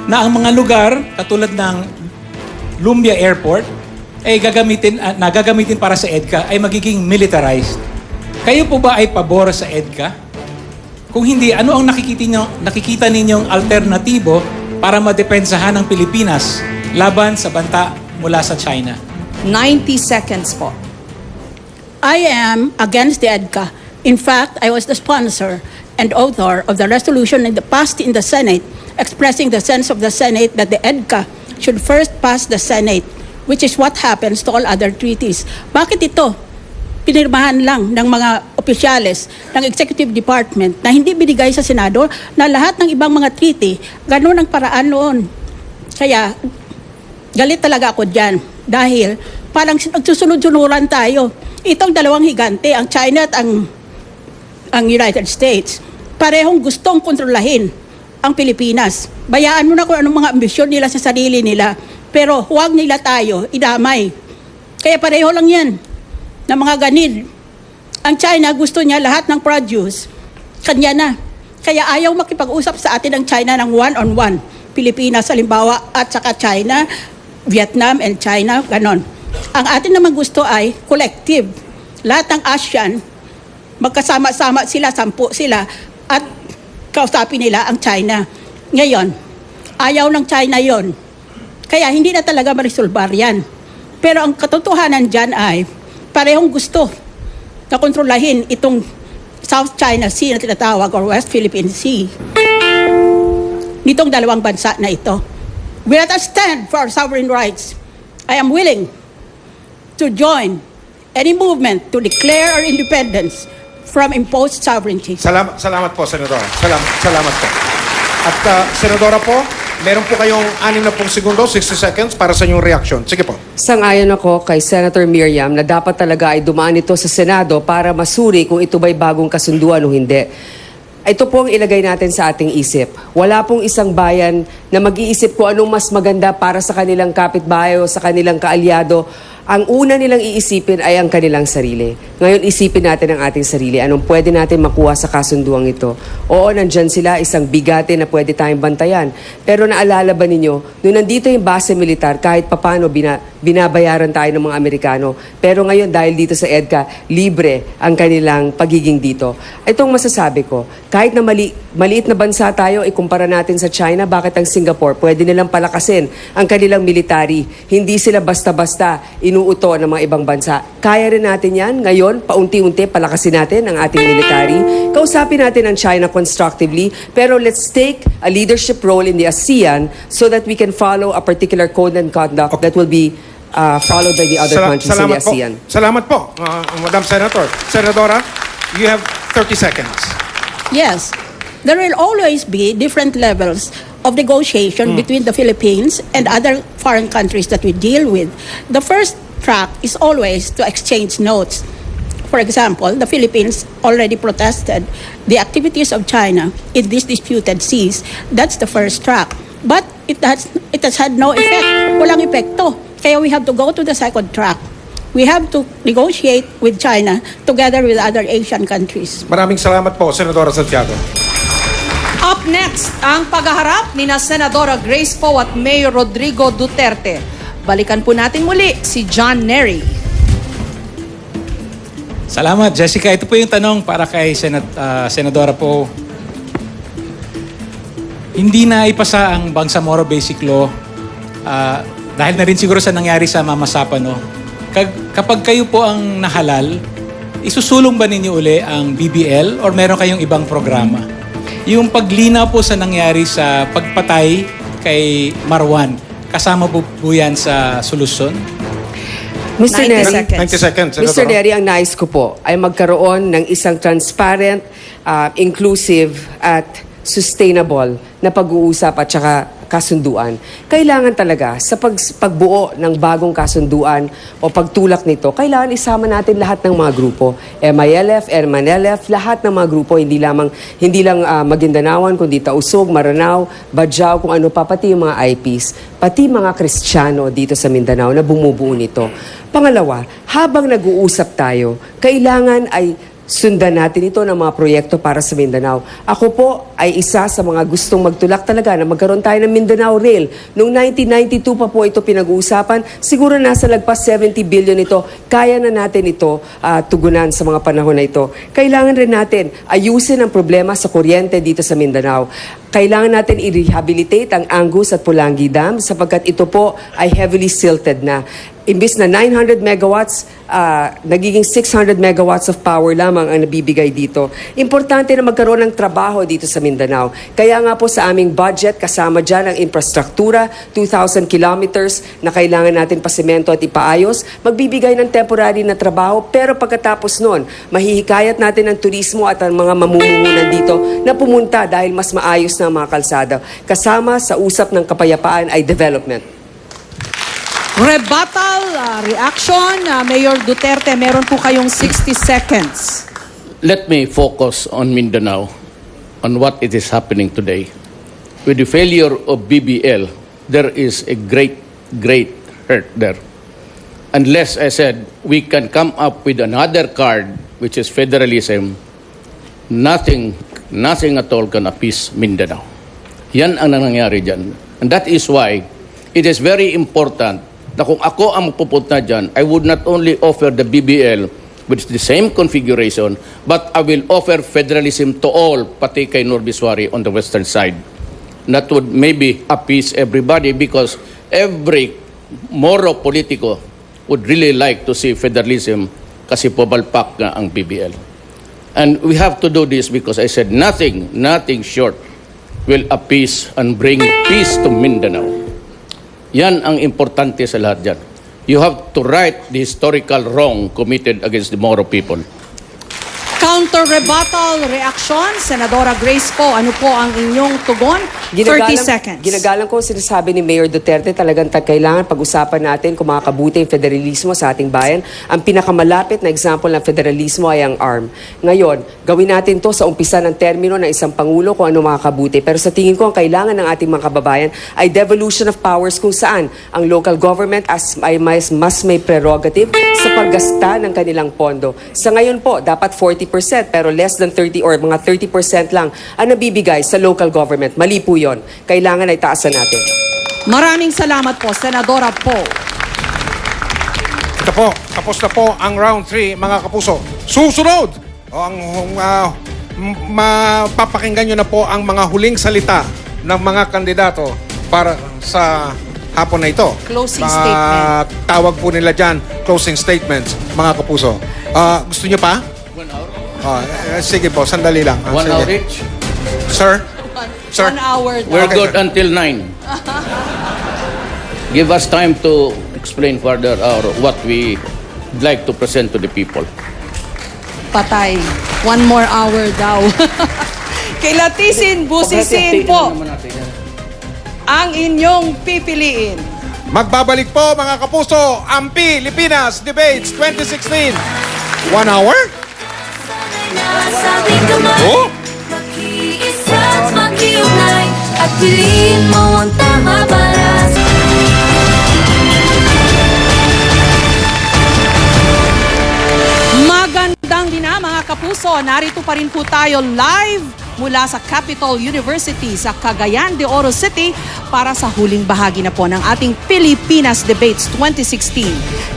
na ang mga lugar katulad ng Lumbia Airport ay gagamitin para sa EDCA ay magiging militarized. Kayo po ba ay pabor sa EDCA? Kung hindi, ano ang nakikita ninyong alternatibo para madepensahan ng Pilipinas laban sa banta mula sa China? 90 seconds po. I am against the EDCA. In fact, I was the sponsor and author of the resolution passed in the Senate expressing the sense of the Senate that the EDCA should first pass the Senate, which is what happens to all other treaties. Bakit ito? Pinirmahan lang ng mga opisyales ng Executive Department na hindi binigay sa Senado na lahat ng ibang mga treaty, ganun ang paraan noon. Kaya, galit talaga ako dyan dahil parang nagsusunod-sunuran tayo. Itong dalawang higante, ang China at ang United States, parehong gustong kontrolahin ang Pilipinas. Bayaan mo na kung anong mga ambisyon nila sa sarili nila. Pero huwag nila tayo idamay. Kaya pareho lang yan na mga ganid. Ang China gusto niya lahat ng produce. Kanya na. Kaya ayaw makipag-usap sa atin ng China ng one-on-one. Pilipinas, halimbawa, at saka China, Vietnam and China, ganon. Ang atin naman gusto ay collective. Lahat ng ASEAN, magkasama-sama sila, 10 sila, at kausapin nila ang China. Ngayon, ayaw ng China yon. Kaya hindi na talaga marisolbar yan. Pero ang katotohanan dyan ay parehong gusto na kontrolahin itong South China Sea na tinatawag or West Philippine Sea nitong dalawang bansa na ito. We let us stand for our sovereign rights. I am willing to join any movement to declare our independence from imposed sovereignty. Salamat po, Senadora. Salamat po. At Senadora po, meron po kayong 60 segundo, 60 seconds para sa inyong reaction. Sige po. Sang-ayon ako kay Senator Miriam na dapat talaga ay dumaan ito sa Senado para masuri kung ito ba'y bagong kasunduan o hindi. Ito po ang ilagay natin sa ating isip. Wala pong isang bayan na mag-iisip kung anong mas maganda para sa kanilang kapitbahay o sa kanilang kaalyado. Ang una nilang iisipin ay ang kanilang sarili. Ngayon, isipin natin ang ating sarili. Anong pwede natin makuha sa kasunduang ito? Oo, nandyan sila, isang bigate na pwede tayong bantayan. Pero naalala ba ninyo, nung nandito yung base militar, kahit papano binabayaran tayo ng mga Amerikano. Pero ngayon, dahil dito sa EDCA, libre ang kanilang pagiging dito. Itong masasabi ko, kahit na maliit na bansa tayo, ikumpara natin sa China, bakit ang Singapore, pwede nilang palakasin ang kanilang military. Hindi sila basta-basta inuuto ng mga ibang bansa. Kaya rin natin yan. Ngayon, paunti-unti palakasin natin ang ating military. Kausapin natin ang China constructively. Pero let's take a leadership role in the ASEAN so that we can follow a particular code and conduct that will be followed by the other countries in the ASEAN. Salamat po, Madam Senator. Senadora, you have 30 seconds. Yes, there will always be different levels of negotiation between the Philippines and other foreign countries that we deal with. The first track is always to exchange notes. For example, the Philippines already protested the activities of China in these disputed seas. That's the first track. But it has had no effect. Walang epekto. Kaya we have to go to the second track. We have to negotiate with China together with other Asian countries. Maraming salamat po, Senadora Santiago. Up next, ang paghaharap ni na Senadora Grace Poe at Mayor Rodrigo Duterte. Balikan po natin muli si John Nery. Salamat, Jessica. Ito po yung tanong para kay Senadora Poe. Hindi na ipasa ang Bangsamoro Basic Law dahil na rin siguro sa nangyari sa Mama Sapa, no? Kapag kayo po ang nahalal, isusulong ba ninyo uli ang BBL or meron kayong ibang programa? Yung paglinaw po sa nangyari sa pagpatay kay Marwan, kasama po yan sa solusyon? Mr. 90 Neri, seconds. 90 seconds, Mr. Senadora. Neri, ang nais ko po ay magkaroon ng isang transparent, inclusive at sustainable na pag-uusap at saka kasunduan. Kailangan talaga sa pagbuo ng bagong kasunduan o pagtulak nito, kailangan isama natin lahat ng mga grupo. MILF, MNLF, lahat ng mga grupo, hindi lang Magindanawan, kundi Tausug, Maranao, Badjao, kung ano pa, pati yung mga IPs, pati mga Kristiyano dito sa Mindanao na bumubuo nito. Pangalawa, habang nag-uusap tayo, kailangan ay sundan natin ito ng mga proyekto para sa Mindanao. Ako po ay isa sa mga gustong magtulak talaga na magkaroon tayo ng Mindanao Rail. Noong 1992 pa po ito pinag-uusapan. Siguro nasa lagpas 70 billion ito. Kaya na natin ito tugunan sa mga panahon na ito. Kailangan rin natin ayusin ang problema sa kuryente dito sa Mindanao. Kailangan natin i-rehabilitate ang Angus at Pulangi Dam sapagkat ito po ay heavily silted na. Imbis na 900 megawatts, nagiging 600 megawatts of power lamang ang nabibigay dito. Importante na magkaroon ng trabaho dito sa Mindanao. Kaya nga po sa aming budget, kasama dyan ang infrastruktura, 2,000 kilometers na kailangan natin pasemento at ipaayos, magbibigay ng temporary na trabaho, pero pagkatapos nun, mahihikayat natin ang turismo at ang mga mamumuhunan dito na pumunta dahil mas maayos na ang mga kalsada. Kasama sa usap ng kapayapaan ay development. Rebuttal, reaction, Mayor Duterte, meron po kayong 60 seconds. Let me focus on Mindanao, on what it is happening today. With the failure of BBL, there is a great hurt there. Unless, I said, we can come up with another card, which is federalism, nothing nothing at all can appease Mindanao. Yan ang nangyayari dyan. And that is why it is very important na kung ako ang magpupunta dyan, I would not only offer the BBL with the same configuration, but I will offer federalism to all, pati kay Norbiswari on the western side. That would maybe appease everybody because every moro politiko would really like to see federalism kasi pubalpak nga ang BBL. And we have to do this because I said nothing short will appease and bring peace to Mindanao. Yan ang importante sa lahat dyan. You have to right the historical wrong committed against the Moro people. Counter-rebuttal reaction, Senadora Grace po, ano po ang inyong tugon? 30 seconds. Ginagalang ko sinasabi ni Mayor Duterte, talagang kailangan pag-usapan natin kung makakabuti yung federalismo sa ating bayan. Ang pinakamalapit na example ng federalismo ay ang ARM. Ngayon, gawin natin to sa umpisa ng termino ng isang Pangulo kung ano makakabuti. Pero sa tingin ko, ang kailangan ng ating mga kababayan ay devolution of powers kung saan ang local government ay mas may prerogative sa paggasta ng kanilang pondo. Sa ngayon po, dapat 40% pero less than 30 or mga 30% lang ang nabibigay sa local government. Mali po yun. Kailangan ay taasan natin. Maraming salamat po, Senadora po. Ito po, tapos na po ang round 3, mga kapuso. Susunod! Mapapakinggan nyo na po ang mga huling salita ng mga kandidato para sa hapon na ito. Closing statement. Tawag po nila dyan, closing statements, mga kapuso. Gusto nyo pa? 1 hour? Sige po, sandali lang. 1 Sige. hour each? Sir? Sir? 1 hour daw. We're Okay, good sir. until 9. Give us time to explain further what we like to present to the people. Patay. 1 more hour daw. Kilatisin, busisin po ang inyong pipiliin. Magbabalik po, mga kapuso, ang Pilipinas Debates 2016. 1 hour? Sa ating kamay, Oh? makiisa't makiugnay at piliin mo ang tama para sa Magandang dina mga kapuso. Narito pa rin po tayo live mula sa Capital University sa Cagayan de Oro City para sa huling bahagi na po ng ating Pilipinas Debates 2016.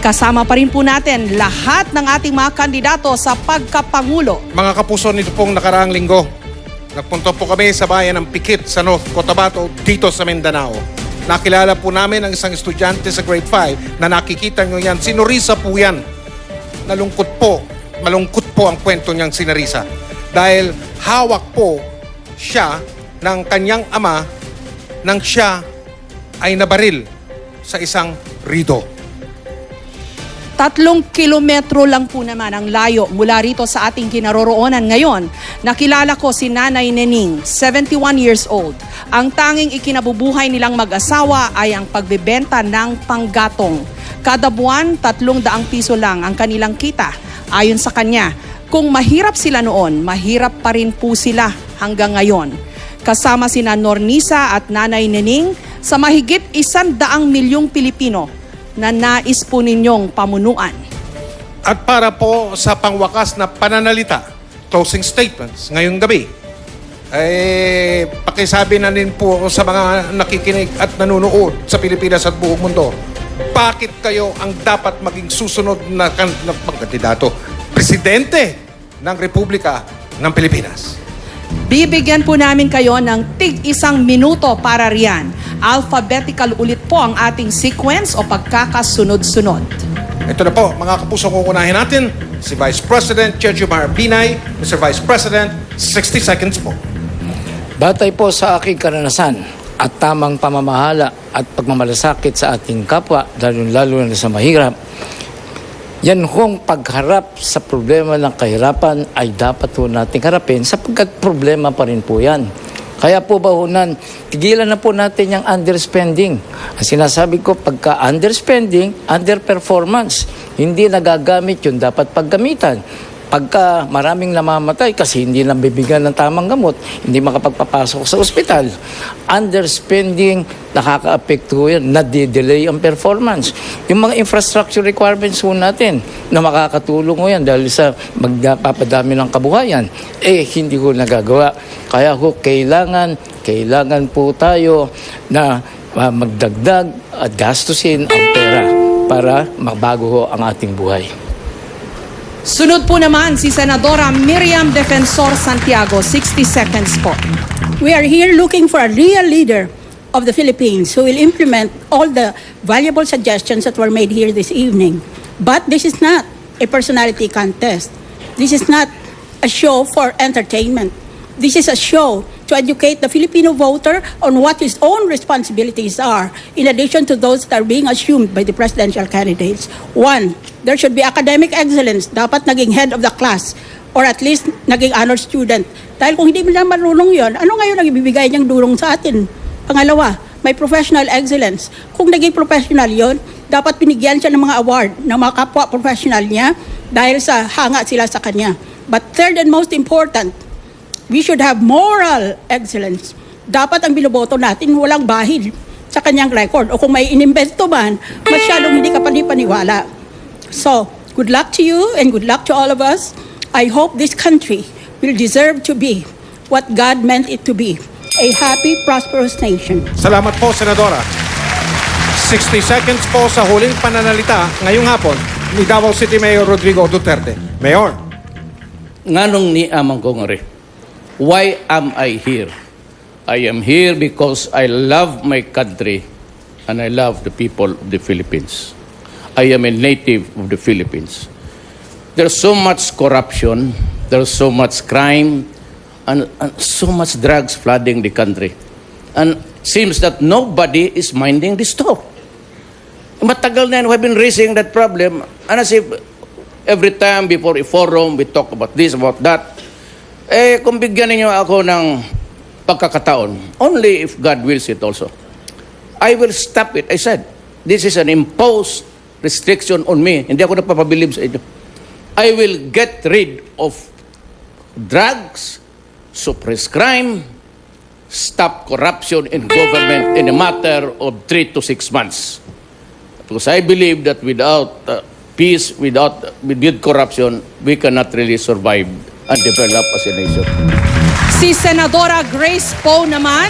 Kasama pa rin po natin lahat ng ating mga kandidato sa pagkapangulo. Mga kapuso, nito pong nakaraang linggo, nagpunta po kami sa bayan ng Pikit sa North Cotabato dito sa Mindanao. Nakilala po namin ang isang estudyante sa grade 5 na nakikita nyo yan. Si Norisa po yan. Malungkot po ang kwento niyang si Norisa. Dahil hawak po siya ng kanyang ama nang siya ay nabaril sa isang rido. 3 kilometro lang po naman ang layo mula rito sa ating kinaroroonan ngayon. Nakilala ko si Nanay Nening, 71 years old. Ang tanging ikinabubuhay nilang mag-asawa ay ang pagbebenta ng panggatong. Kada buwan, 300 piso lang ang kanilang kita. Ayon sa kanya, kung mahirap sila noon, mahirap pa rin po sila hanggang ngayon. Kasama sina Nornisa at Nanay Nening sa mahigit 100 milyong Pilipino na nais po ninyong pamunuan. At para po sa pangwakas na pananalita, closing statements ngayong gabi, pakisabi na din po sa mga nakikinig at nanonood sa Pilipinas at buong mundo, bakit kayo ang dapat maging susunod na kandidato, presidente ng Republika ng Pilipinas? Bibigyan po namin kayo ng tig-1 minuto para riyan. Alphabetical ulit po ang ating sequence o pagkakasunod-sunod. Ito na po, mga kapuso, kukunahin natin si Vice President Jejomar Binay. Mr. Vice President, 60 seconds po. Batay po sa aking karanasan at tamang pamamahala at pagmamalasakit sa ating kapwa, lalo na sa mahirap, yan hong pagharap sa problema ng kahirapan ay dapat po nating harapin sapagkat problema pa rin po yan. Kaya po bahunan, tigilan na po natin yung underspending. Ang sinasabi ko, pagka underspending, underperformance, hindi nagagamit yun, dapat paggamitan. Pagka maraming namamatay kasi hindi lang bibigyan ng tamang gamot, hindi makapagpapasok sa ospital, underspending, nakaka-apekto yan, nade-delay ang performance. Yung mga infrastructure requirements po natin na makakatulong ko yan dahil sa magpapadami ng kabuhayan, hindi ko nagagawa. Kaya ko kailangan po tayo na magdagdag at gastusin ang pera para magbago ho ang ating buhay. Sunod po naman si Senadora Miriam Defensor Santiago. 60 seconds po. We are here looking for a real leader of the Philippines who will implement all the valuable suggestions that were made here this evening. But this is not a personality contest. This is not a show for entertainment. This is a show to educate the Filipino voter on what his own responsibilities are, in addition to those that are being assumed by the presidential candidates. One, there should be academic excellence. Dapat naging head of the class or at least naging honor student. Dahil kung hindi mo na marunong yon, ano ngayon ang ibibigay niyang dulong sa atin? Pangalawa, may professional excellence. Kung naging professional yon, dapat binigyan siya ng mga award ng mga kapwa professional niya dahil sa hanga sila sa kanya. But third and most important, we should have moral excellence. Dapat ang binoboto natin walang bahid sa kanyang record. O kung may inimbesto man, masyadong hindi ka panipaniwala. So, good luck to you and good luck to all of us. I hope this country will deserve to be what God meant it to be. A happy, prosperous nation. Salamat po, Senadora. 60 seconds po sa huling pananalita ngayong hapon ni Davao City Mayor Rodrigo Duterte. Mayor. Nganong ni amang kongre? Why am I here? I am here because I love my country and I love the people of the Philippines. I am a native of the Philippines. There's so much corruption, there's so much crime, and so much drugs flooding the country. And seems that nobody is minding this talk. Matagal na yan, we've been raising that problem. And as if every time before a forum, we talk about this, about that. Kung bigyan ninyo ako ng pagkakataon, only if God wills it also, I will stop it. I said, this is an imposed restriction on me. Hindi ako nagpapabilib sa inyo. I will get rid of drugs, suppress crime, stop corruption in government in a matter of 3 to 6 months. Because I believe that without peace, without corruption, we cannot really survive and develop as a nation. Si Senadora Grace Poe naman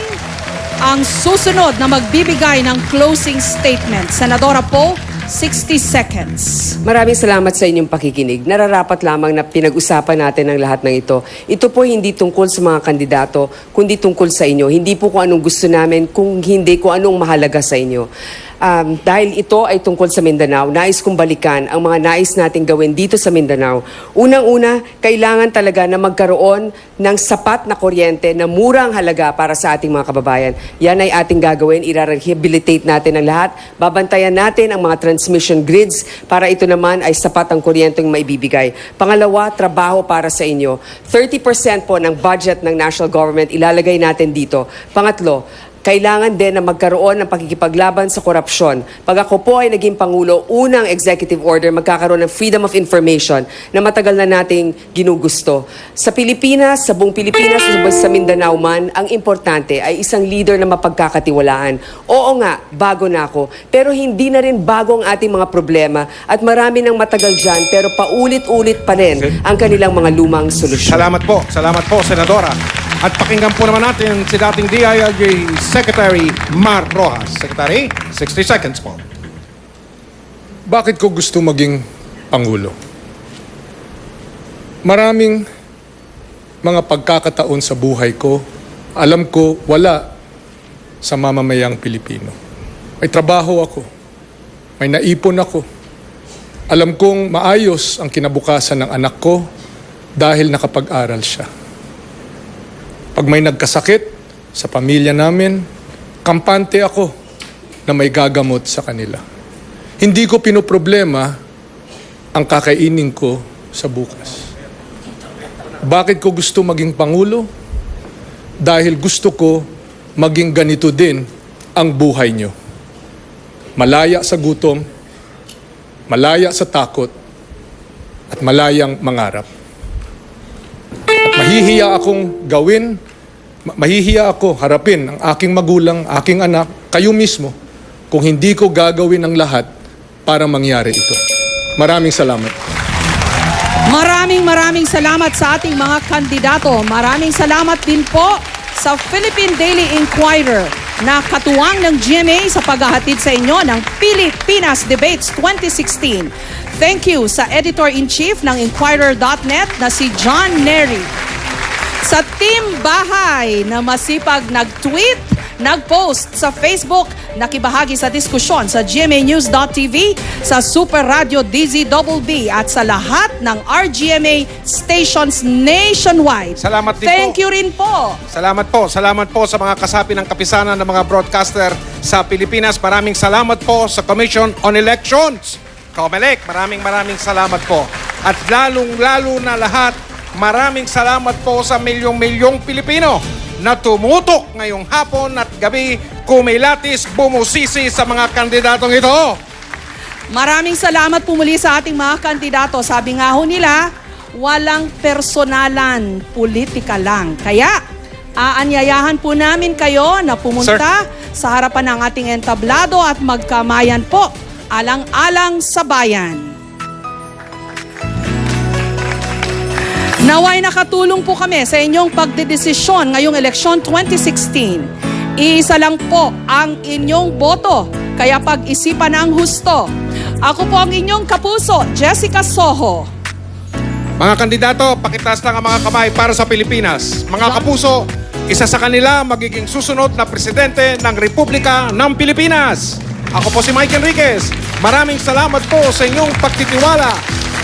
ang susunod na magbibigay ng closing statement. Senadora Poe, 60 seconds. Maraming salamat sa inyong pakikinig. Nararapat lamang na pinag-usapan natin ang lahat ng ito. Ito po hindi tungkol sa mga kandidato, kundi tungkol sa inyo. Hindi po kung anong gusto namin, kung hindi kung anong mahalaga sa inyo. Dahil ito ay tungkol sa Mindanao, nais kong balikan ang mga nais nating gawin dito sa Mindanao. Unang-una, kailangan talaga na magkaroon ng sapat na kuryente na murang halaga para sa ating mga kababayan. Yan ay ating gagawin, i-rehabilitate natin ang lahat, babantayan natin ang mga transmission grids para ito naman ay sapat ang kuryenteng maibibigay. Pangalawa, trabaho para sa inyo. 30% po ng budget ng national government ilalagay natin dito. Pangatlo, kailangan din na magkaroon ng pakikipaglaban sa korupsyon. Pag ako po ay naging Pangulo, unang executive order, magkakaroon ng freedom of information na matagal na nating ginugusto. Sa Pilipinas, sa buong Pilipinas, sa Mindanao man, ang importante ay isang leader na mapagkakatiwalaan. Oo nga, bago na ako, pero hindi na rin bago ang ating mga problema at marami ng matagal dyan, pero paulit-ulit pa rin ang kanilang mga lumang solusyon. Salamat po, Senadora. At pakinggan po naman natin si dating DILG Secretary Mar Rojas. Secretary, 60 seconds po. Bakit ko gusto maging Pangulo? Maraming mga pagkakataon sa buhay ko, alam ko wala sa mamamayang Pilipino. May trabaho ako, may naipon ako. Alam kong maayos ang kinabukasan ng anak ko dahil nakapag-aral siya. Pag may nagkasakit sa pamilya namin, kampante ako na may gagamot sa kanila. Hindi ko pinoproblema ang kakainin ko sa bukas. Bakit ko gusto maging Pangulo? Dahil gusto ko maging ganito din ang buhay nyo. Malaya sa gutom, malaya sa takot, at malayang mangarap. Mahihiya akong mahihiya ako harapin ang aking magulang, aking anak, kayo mismo, kung hindi ko gagawin ang lahat para mangyari ito. Maraming salamat. Maraming salamat sa ating mga kandidato. Maraming salamat din po sa Philippine Daily Inquirer na katuwang ng GMA sa paghahatid sa inyo ng Pilipinas Debates 2016. Thank you sa Editor-in-Chief ng Inquirer.net na si John Neri. Sa Team Bahay na masipag nag-tweet, nag-post sa Facebook, nakibahagi sa diskusyon sa GMAnews.tv, sa Super Radio DZBB at sa lahat ng RGMA stations nationwide. Salamat din Thank po. you rin po. Salamat po sa mga kasapi ng kapisanan ng mga broadcaster sa Pilipinas. Maraming salamat po sa Commission on Elections. COMELEC, maraming salamat po. At lalong-lalo na lahat, maraming salamat po sa milyong-milyong Pilipino na tumutok ngayong hapon at gabi, kumilatis, bumusisi sa mga kandidatong ito. Maraming salamat po muli sa ating mga kandidato. Sabi nga ho nila, walang personalan, politika lang. Kaya, aanyayahan po namin kayo na pumunta sa harapan ng ating entablado at magkamayan po, alang-alang sa bayan. Naway nakatulong po kami sa inyong pagdedesisyon ngayong eleksyon 2016. Iisa lang po ang inyong boto, kaya pag-isipan ang husto. Ako po ang inyong kapuso, Jessica Soho. Mga kandidato, pakitaas lang ang mga kamay para sa Pilipinas. Mga kapuso, isa sa kanila magiging susunod na presidente ng Republika ng Pilipinas. Ako po si Mike Enriquez. Maraming salamat po sa inyong pagtitiwala.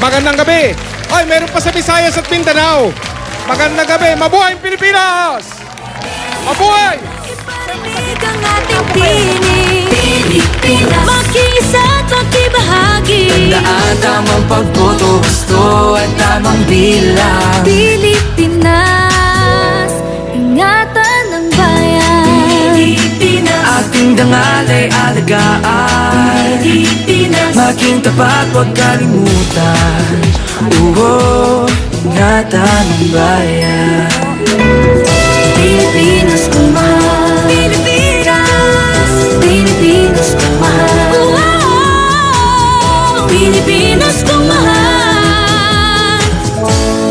Magandang gabi. Ay, meron pa sa Visayas at Mindanao. Magandang gabi. Mabuhay ang Pilipinas! Mabuhay! Iparinig ang ating tinig Pilipinas, makiisa at makibahagi. Tandaan tamang pagboto, gusto at tamang bilang. Pilipinas, ingatan ng bayan. Pilipinas, Ating dangal ay alagaan. Pilipinas, Maging tapat, huwag kalimutan. Ingatan ng bayan. Pilipinas kung mahal. Pilipinas, Pilipinas kung mahal. Pilipinas kung mahal.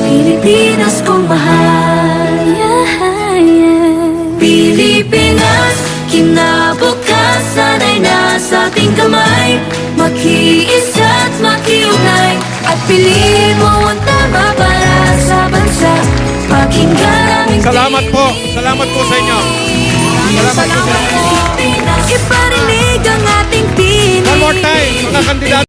Pilipinas kung mahal. Pilipinas, kinabukasan ay nasa ating kamay. Makiisa't makiugnay, at piliin mo ang tama para sa bansa. Pakinggan aming Salamat po sa inyo. Salamat po. Iparinig ang ating tinig. One more time, mga kandidato.